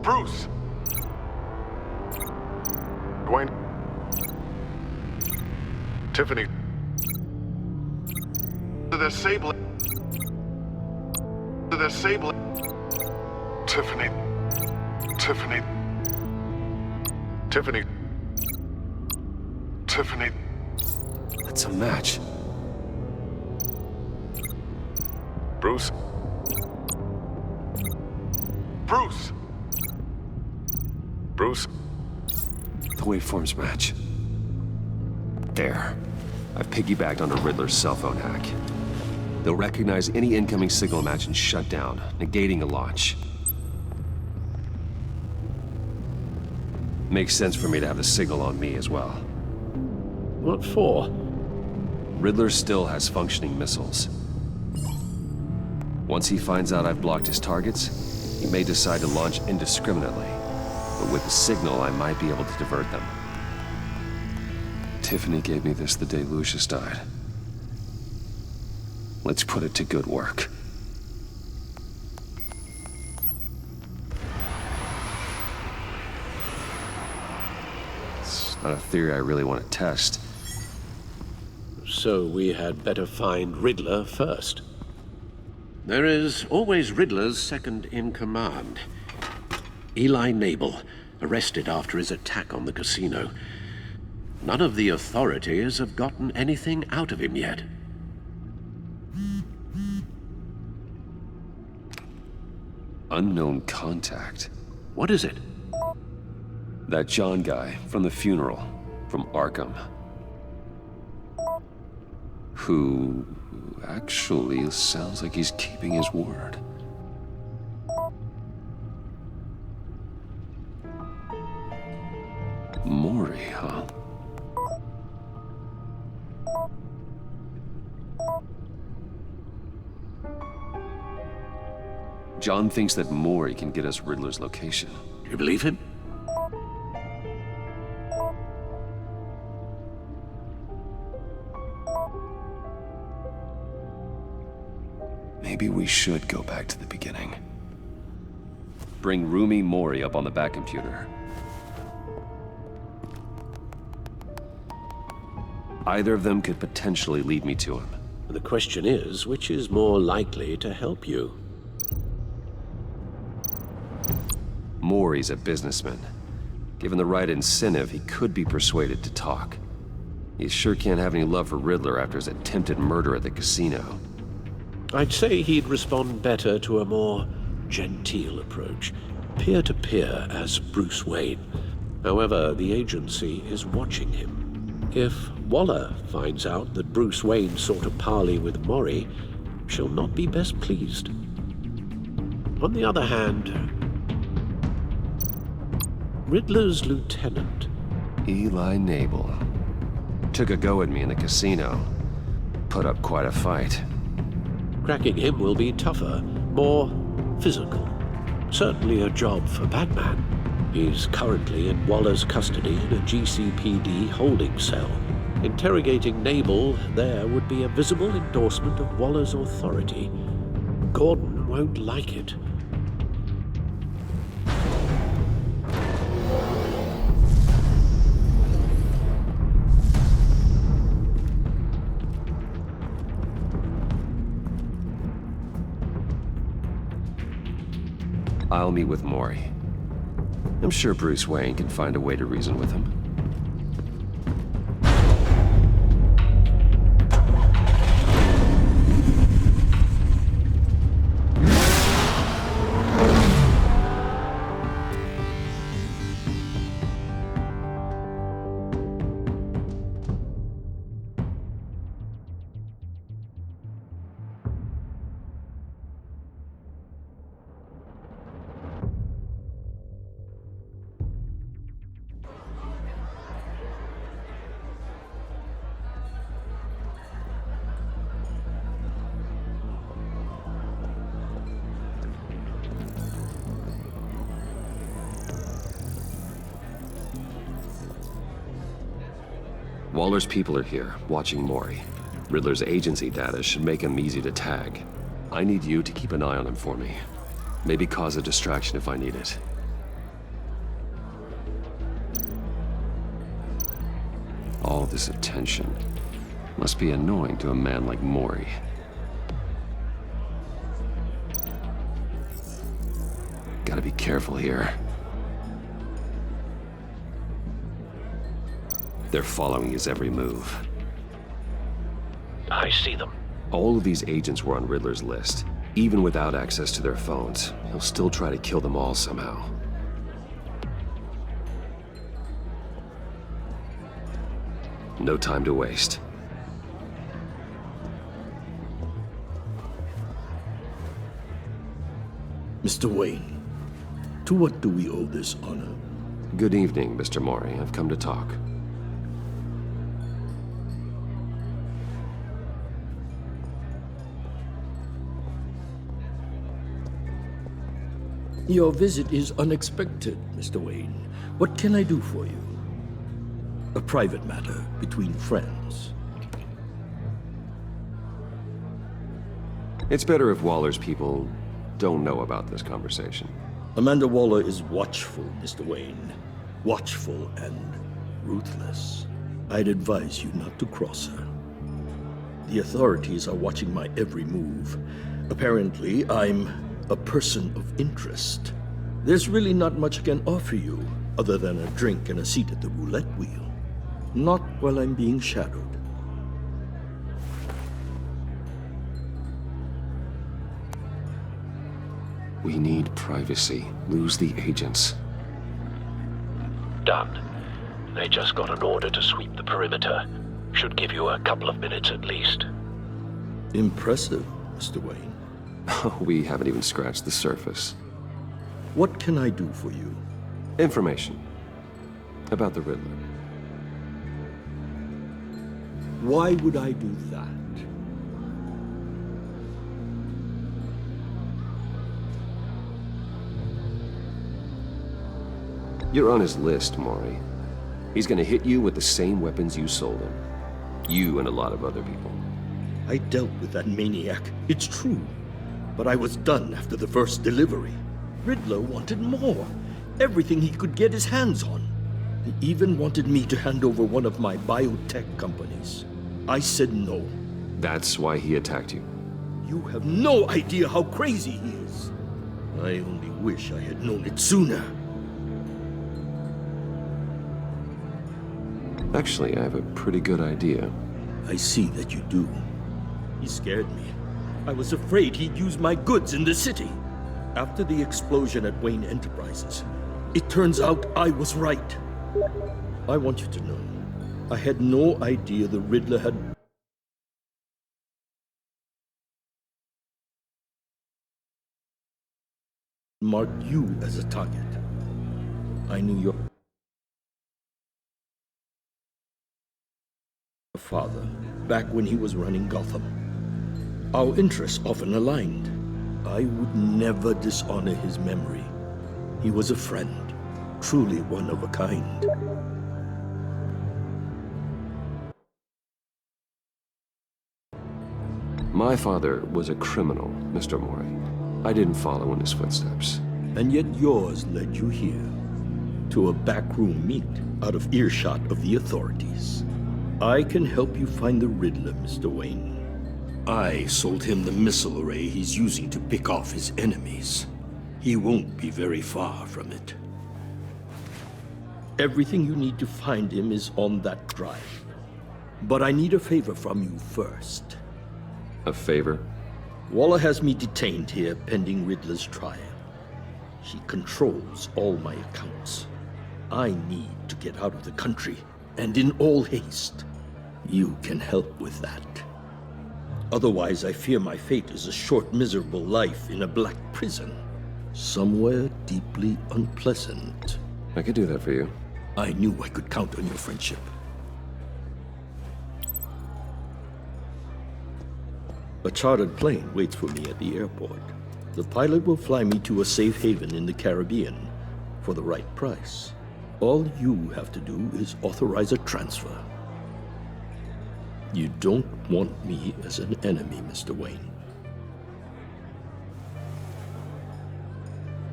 Bruce! Dwayne? Tiffany? The disabling... Tiffany. That's a match. Bruce? The waveforms match. There. I've piggybacked onto Riddler's cell phone hack. They'll recognize any incoming signal match and shut down, negating a launch. Makes sense for me to have the signal on me as well. What for? Riddler still has functioning missiles. Once he finds out I've blocked his targets, he may decide to launch indiscriminately. But with the signal, I might be able to divert them. Tiffany gave me this the day Lucius died. Let's put it to good work. It's not a theory I really want to test. So we had better find Riddler first. There is always Riddler's second in command. Eli Nabel, arrested after his attack on the casino. None of the authorities have gotten anything out of him yet. Unknown contact. What is it? That John guy from the funeral, from Arkham. Who actually sounds like he's keeping his word. Mori, huh? John thinks that Mori can get us Riddler's location. You believe him? Maybe we should go back to the beginning. Bring Rumi Mori up on the back computer. Either of them could potentially lead me to him. The question is, which is more likely to help you? Mori's a businessman. Given the right incentive, he could be persuaded to talk. He sure can't have any love for Riddler after his attempted murder at the casino. I'd say he'd respond better to a more genteel approach, peer-to-peer as Bruce Wayne. However, the agency is watching him. If Waller finds out that Bruce Wayne sought a parley with Mori, she'll not be best pleased. On the other hand, Riddler's lieutenant, Eli Nabel, took a go at me in the casino. Put up quite a fight. Cracking him will be tougher, more physical. Certainly a job for Batman. He's currently in Waller's custody in a GCPD holding cell. Interrogating Nabel there would be a visible endorsement of Waller's authority. Gordon won't like it. I'll meet with Mori. I'm sure Bruce Wayne can find a way to reason with him. Waller's people are here, watching Mori. Riddler's agency data should make him easy to tag. I need you to keep an eye on him for me. Maybe cause a distraction if I need it. All this attention must be annoying to a man like Mori. Gotta be careful here. They're following his every move. I see them. All of these agents were on Riddler's list. Even without access to their phones, he'll still try to kill them all somehow. No time to waste. Mr. Wayne, to what do we owe this honor? Good evening, Mr. Mori. I've come to talk. Your visit is unexpected, Mr. Wayne. What can I do for you? A private matter between friends. It's better if Waller's people don't know about this conversation. Amanda Waller is watchful, Mr. Wayne. Watchful and ruthless. I'd advise you not to cross her. The authorities are watching my every move. Apparently, I'm a person of interest. There's really not much I can offer you, other than a drink and a seat at the roulette wheel. Not while I'm being shadowed. We need privacy. Lose the agents. Done. They just got an order to sweep the perimeter. Should give you a couple of minutes at least. Impressive, Mr. Wayne. We haven't even scratched the surface. What can I do for you? Information. About the Riddler. Why would I do that? You're on his list, Mori. He's gonna hit you with the same weapons you sold him. You and a lot of other people. I dealt with that maniac, it's true. But I was done after the first delivery. Riddler wanted more. Everything he could get his hands on. He even wanted me to hand over one of my biotech companies. I said no. That's why he attacked you. You have no idea how crazy he is. I only wish I had known it sooner. Actually, I have a pretty good idea. I see that you do. He scared me. I was afraid he'd use my goods in the city. After the explosion at Wayne Enterprises, it turns out I was right. I want you to know, I had no idea the Riddler had marked you as a target. I knew your father back when he was running Gotham. Our interests often aligned. I would never dishonor his memory. He was a friend, truly one of a kind. My father was a criminal, Mr. Mori. I didn't follow in his footsteps. And yet yours led you here, to a backroom meet, out of earshot of the authorities. I can help you find the Riddler, Mr. Wayne. I sold him the missile array he's using to pick off his enemies. He won't be very far from it. Everything you need to find him is on that drive. But I need a favor from you first. A favor? Waller has me detained here pending Riddler's trial. She controls all my accounts. I need to get out of the country, and in all haste. You can help with that. Otherwise, I fear my fate is a short, miserable life in a black prison. Somewhere deeply unpleasant. I could do that for you. I knew I could count on your friendship. A chartered plane waits for me at the airport. The pilot will fly me to a safe haven in the Caribbean for the right price. All you have to do is authorize a transfer. You don't want me as an enemy, Mr. Wayne.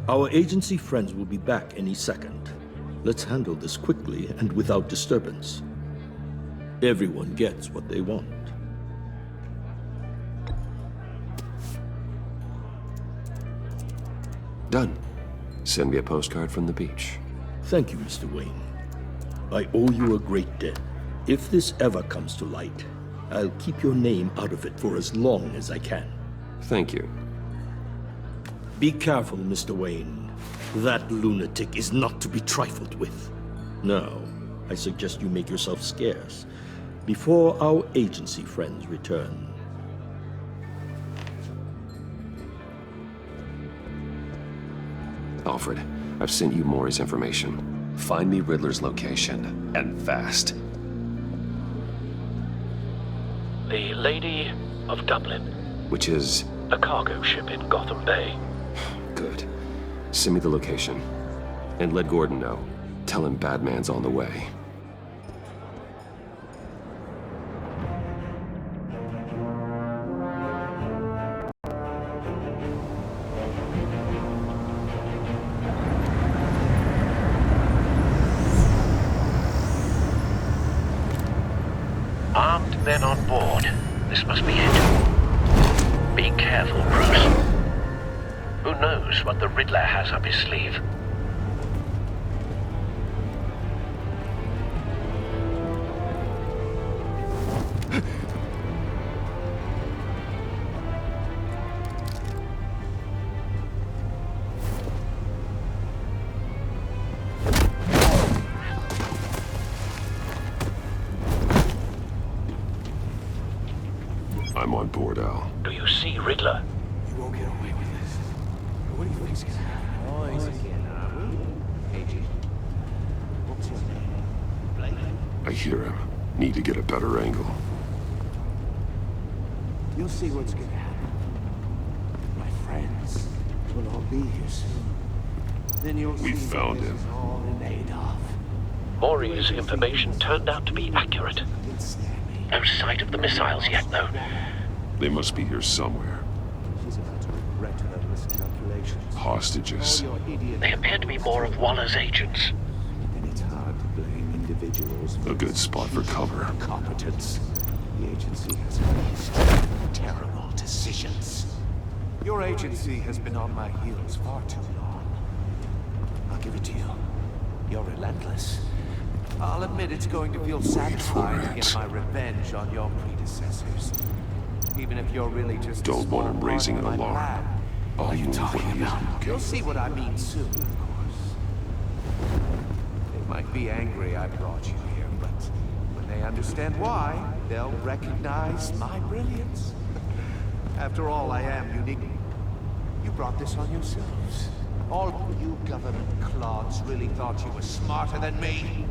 Our agency friends will be back any second. Let's handle this quickly and without disturbance. Everyone gets what they want. Done. Send me a postcard from the beach. Thank you, Mr. Wayne. I owe you a great debt. If this ever comes to light, I'll keep your name out of it for as long as I can. Thank you. Be careful, Mr. Wayne. That lunatic is not to be trifled with. Now, I suggest you make yourself scarce before our agency friends return. Alfred, I've sent you Mori's information. Find me Riddler's location, and fast. The Lady of Dublin. Which is? A cargo ship in Gotham Bay. Good. Send me the location. And let Gordon know. Tell him Batman's on the way. Armed men on board. This must be it. Be careful, Bruce. Who knows what the Riddler has up his sleeve? I'm on board, Al. Do you see Riddler? You won't get away with this. What do you think's gonna happen? Oh, easy. What's your name? Blake? I hear him. Need to get a better angle. You'll see what's gonna happen. My friends will all be here soon. Then you'll We see found this him. is all in Adolf. Mori's information turned out to be accurate. No sight of the missiles yet, though. They must be here somewhere. She's about to regret her miscalculations. Hostages. They appear to be more of Waller's agents. And it's hard to blame individuals for A good spot for cover. incompetence. The agency has made terrible decisions. Your agency has been on my heels far too long. I'll give it to you. You're relentless. I'll admit it's going to feel satisfying to get my revenge on your predecessors. Even if you're really just Don't want him raising an alarm. I'll move when he is. You'll see what I mean soon, of course. They might be angry I brought you here, but when they understand why, they'll recognize my brilliance. After all, I am unique. You brought this on yourselves. All you government clods really thought you were smarter than me.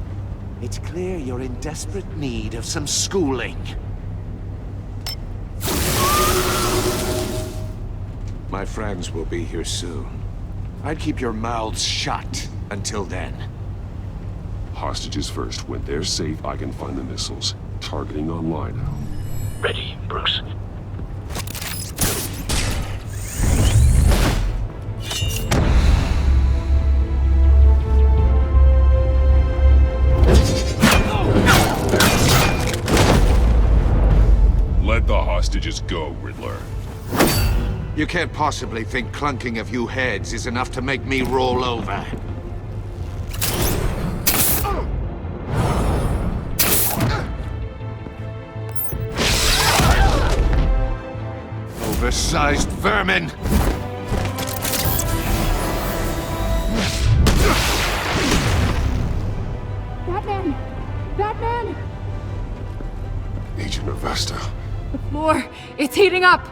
It's clear you're in desperate need of some schooling. My friends will be here soon. I'd keep your mouths shut until then. Hostages first. When they're safe, I can find the missiles. Targeting online now. Ready, Bruce. Let the hostages go, Riddler. You can't possibly think clunking a few heads is enough to make me roll over. Oversized vermin! Batman! Batman! Agent Avesta. The floor, it's heating up!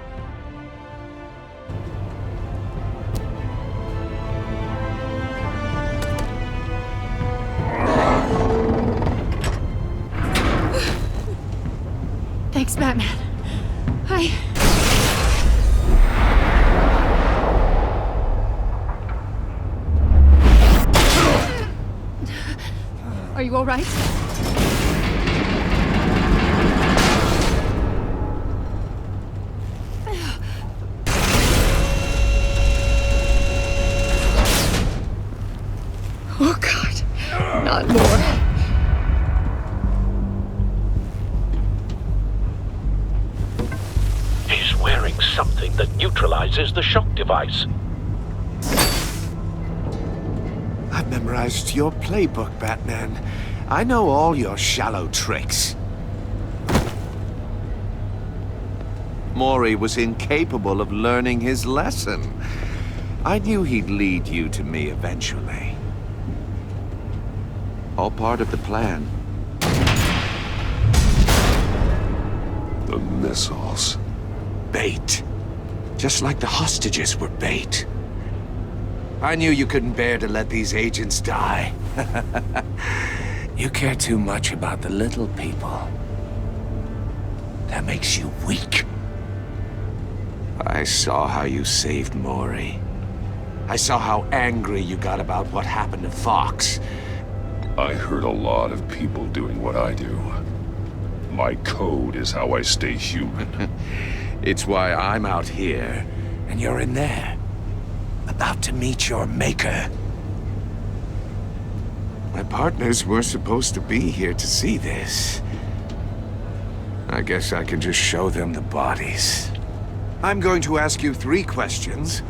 Thanks, Batman. Are you all right? Oh, God. Not more. He's wearing something that neutralizes the shock device. I've memorized your playbook, Batman. I know all your shallow tricks. Mori was incapable of learning his lesson. I knew he'd lead you to me eventually. All part of the plan. The missiles. Bait. Just like the hostages were bait. I knew you couldn't bear to let these agents die. You care too much about the little people. That makes you weak. I saw how you saved Mori. I saw how angry you got about what happened to Fox. I hurt a lot of people doing what I do. My code is how I stay human. It's why I'm out here, and you're in there. About to meet your maker. My partners were supposed to be here to see this. I guess I can just show them the bodies. I'm going to ask you 3 questions.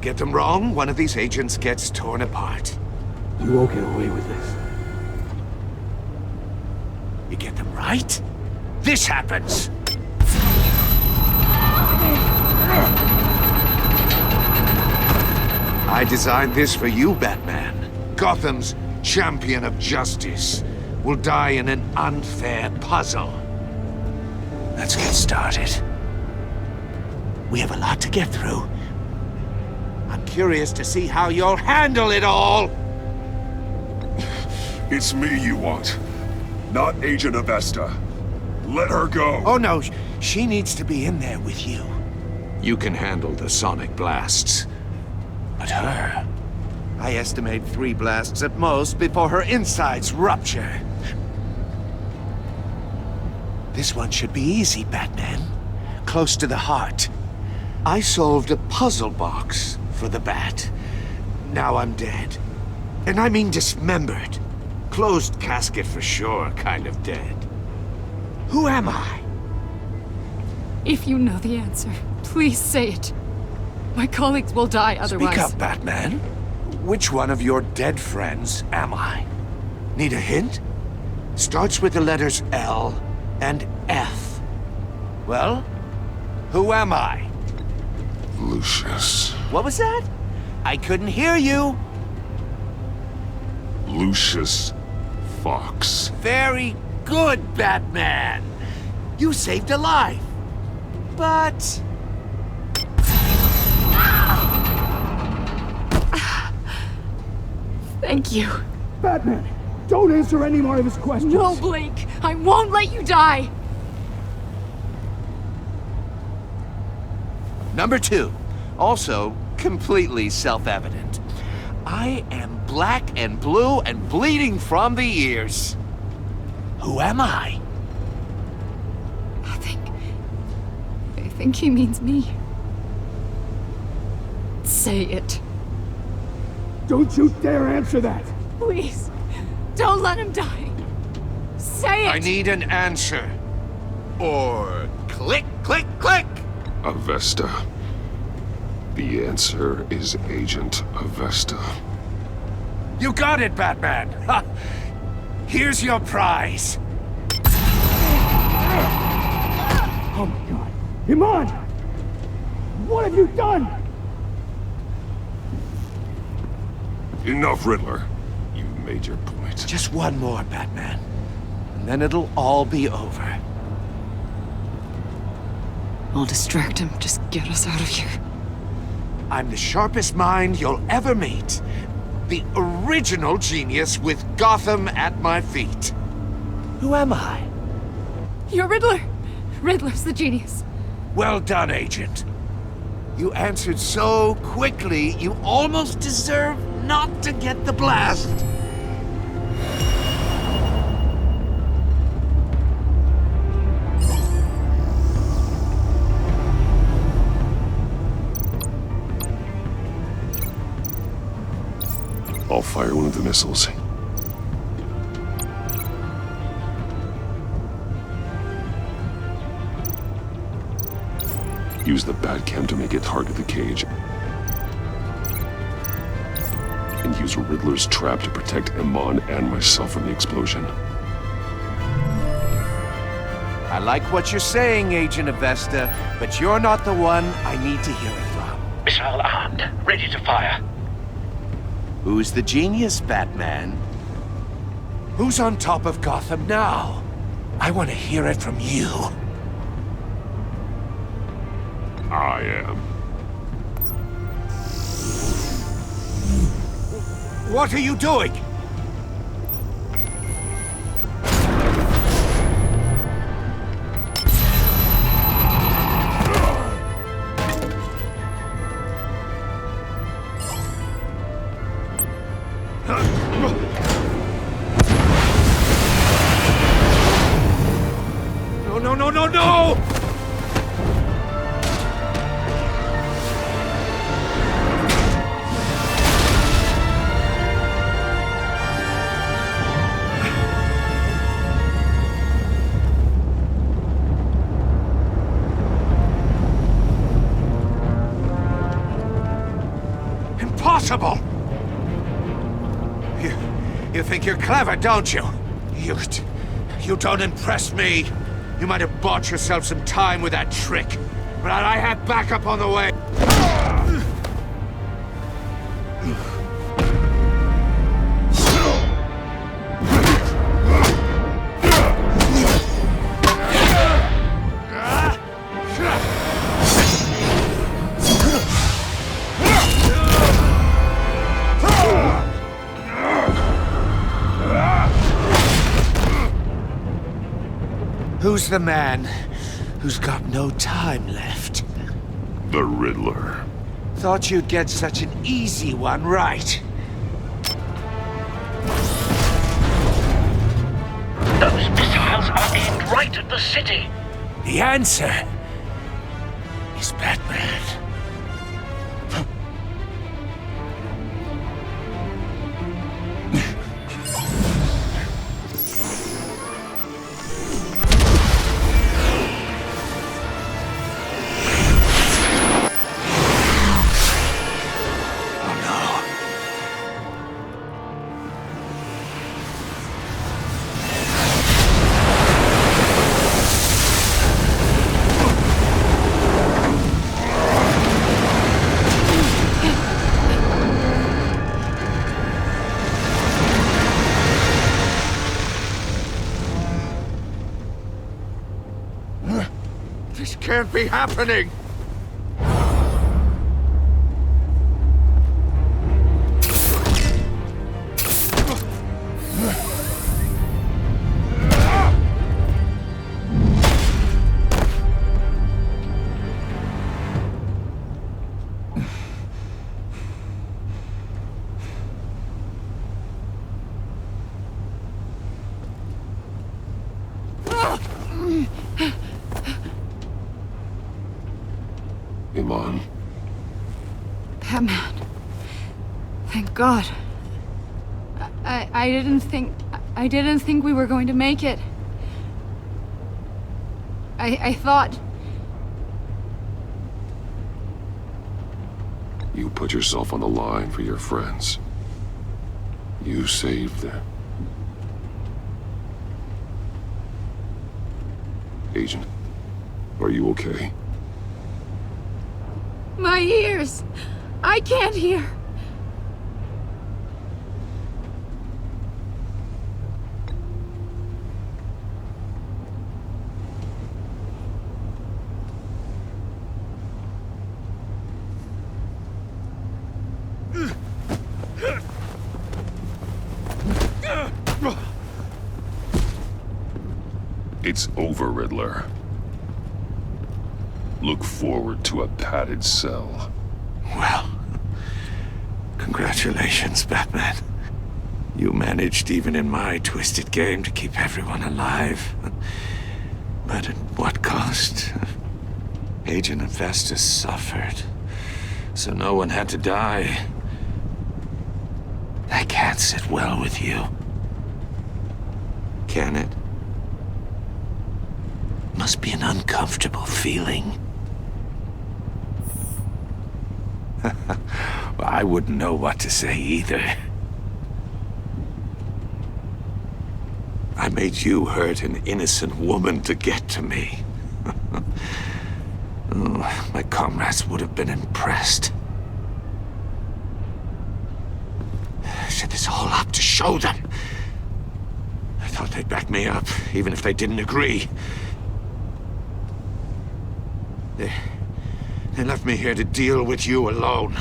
Get them wrong, one of these agents gets torn apart. You won't get away with this. You get them right, this happens! I designed this for you, Batman. Gotham's champion of justice will die in an unfair puzzle. Let's get started. We have a lot to get through. I'm curious to see how you'll handle it all! It's me you want, not Agent Avesta. Let her go! Oh no, she needs to be in there with you. You can handle the sonic blasts. But her... I estimate 3 blasts at most before her insides rupture. This one should be easy, Batman. Close to the heart. I solved a puzzle box for the Bat. Now I'm dead. And I mean dismembered. Closed casket for sure, kind of dead. Who am I? If you know the answer, please say it. My colleagues will die otherwise. Speak up, Batman. Which one of your dead friends am I? Need a hint? Starts with the letters L and F. Well, who am I? Lucius. What was that? I couldn't hear you. Lucius Fox. Very good, Batman. You saved a life. But... Thank you. Batman, don't answer any more of his questions. No, Blake. I won't let you die. Number 2. Also completely self-evident. I am black and blue and bleeding from the ears. Who am I? I think he means me. Say it. Don't you dare answer that! Please, don't let him die. Say it! I need an answer. Or click, click, click! Avesta. The answer is Agent Avesta. You got it, Batman! Ha. Here's your prize. Oh my god. Iman! What have you done? Enough, Riddler. You've made your point. Just one more, Batman. And then it'll all be over. I'll distract him. Just get us out of here. I'm the sharpest mind you'll ever meet. The original genius with Gotham at my feet. Who am I? You're Riddler. Riddler's the genius. Well done, Agent. You answered so quickly, you almost deserve not to get the blast. I'll fire one of the missiles. Use the Batcam to make it target the cage. And use Riddler's trap to protect Iman and myself from the explosion. I like what you're saying, Agent Avesta, but you're not the one I need to hear it from. Missile armed, ready to fire. Who's the genius, Batman? Who's on top of Gotham now? I want to hear it from you. I am. What are you doing? No, no, no, no, no! Impossible! You think you're clever, don't you? You don't impress me. You might have bought yourself some time with that trick, but I have backup on the way. Who's the man who's got no time left? The Riddler. Thought you'd get such an easy one right. Those missiles are aimed right at the city. The answer is Batman. can't be happening! Iman. Batman. Thank God. I didn't think we were going to make it. I thought... You put yourself on the line for your friends. You saved them. Agent, are you okay? My ears! I can't hear! It's over, Riddler. Look forward to a padded cell. Well, congratulations, Batman. You managed, even in my twisted game, to keep everyone alive. But at what cost? Agent Infestus suffered, so no one had to die. That can't sit well with you. Can it? Must be an uncomfortable feeling. Well, I wouldn't know what to say either. I made you hurt an innocent woman to get to me. Oh, my comrades would have been impressed. I set this all up to show them. I thought they'd back me up, even if they didn't agree. They left me here to deal with you alone.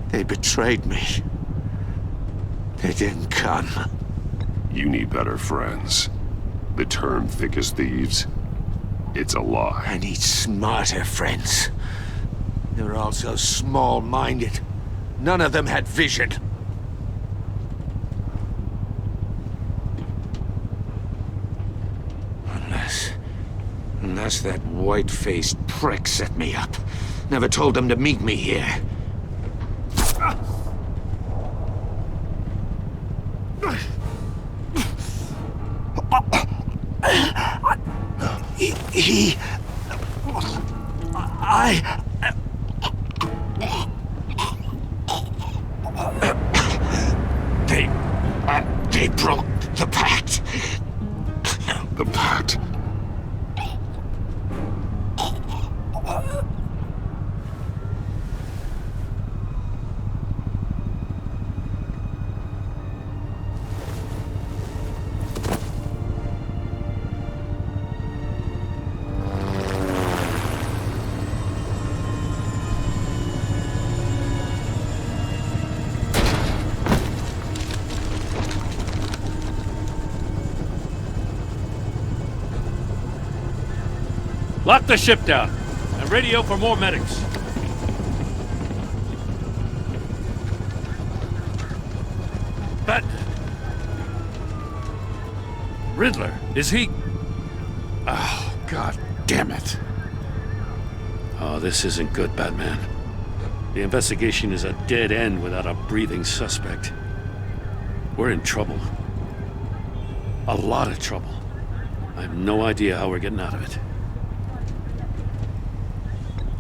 They betrayed me. They didn't come. You need better friends. The term thick as thieves, it's a lie. I need smarter friends. They were all so small-minded. None of them had vision. Unless that white-faced prick set me up. Never told them to meet me here. They broke the pact. The pact? Lock the ship down and radio for more medics. But... Riddler, is he... Oh, God damn it. Oh, this isn't good, Batman. The investigation is a dead end without a breathing suspect. We're in trouble. A lot of trouble. I have no idea how we're getting out of it.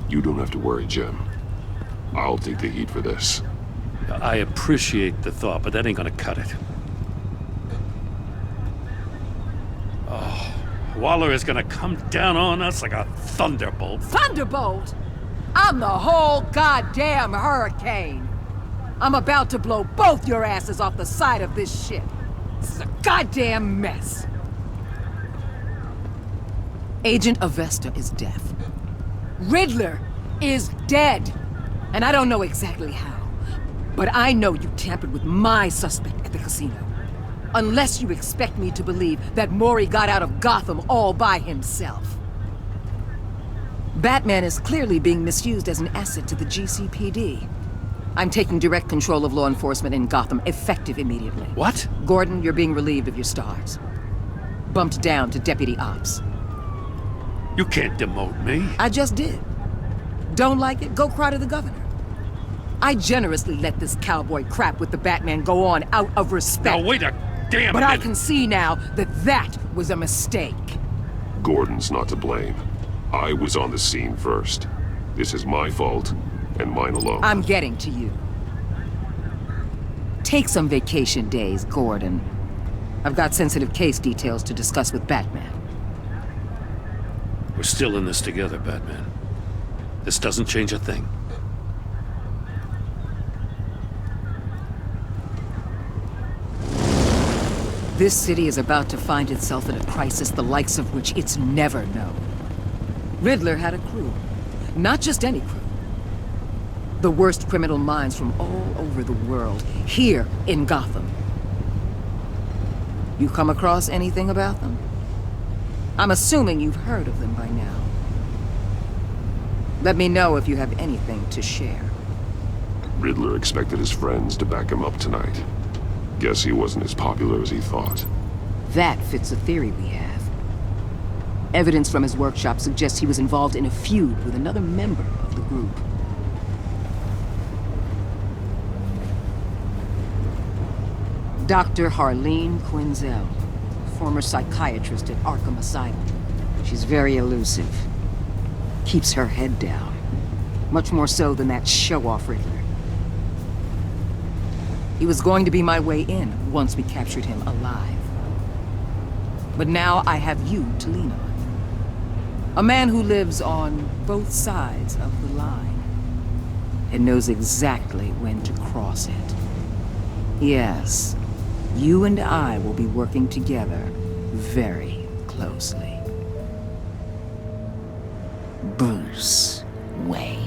You don't have to worry, Jim. I'll take the heat for this. I appreciate the thought, but that ain't gonna cut it. Oh, Waller is gonna come down on us like a thunderbolt. Thunderbolt? I'm the whole goddamn hurricane. I'm about to blow both your asses off the side of this ship. This is a goddamn mess. Agent Avesta is deaf. Riddler is dead. And I don't know exactly how, but I know you tampered with my suspect at the casino. Unless you expect me to believe that Mori got out of Gotham all by himself. Batman is clearly being misused as an asset to the GCPD. I'm taking direct control of law enforcement in Gotham, effective immediately. What? Gordon, you're being relieved of your stars. Bumped down to Deputy Ops. You can't demote me. I just did. Don't like it? Go cry to the governor. I generously let this cowboy crap with the Batman go on out of respect. Now wait a damn But minute. I can see now that that was a mistake. Gordon's not to blame. I was on the scene first. This is my fault, and mine alone. I'm getting to you. Take some vacation days, Gordon. I've got sensitive case details to discuss with Batman. We're still in this together, Batman. This doesn't change a thing. This city is about to find itself in a crisis the likes of which it's never known. Riddler had a crew. Not just any crew. The worst criminal minds from all over the world, here in Gotham. You come across anything about them? I'm assuming you've heard of them by now. Let me know if you have anything to share. Riddler expected his friends to back him up tonight. Guess he wasn't as popular as he thought. That fits a theory we have. Evidence from his workshop suggests he was involved in a feud with another member of the group. Dr. Harleen Quinzel, former psychiatrist at Arkham Asylum. She's very elusive. Keeps her head down. Much more so than that show-off Riddler. He was going to be my way in once we captured him alive. But now I have you to lean on. A man who lives on both sides of the line and knows exactly when to cross it. Yes, you and I will be working together very closely. Bruce Wayne.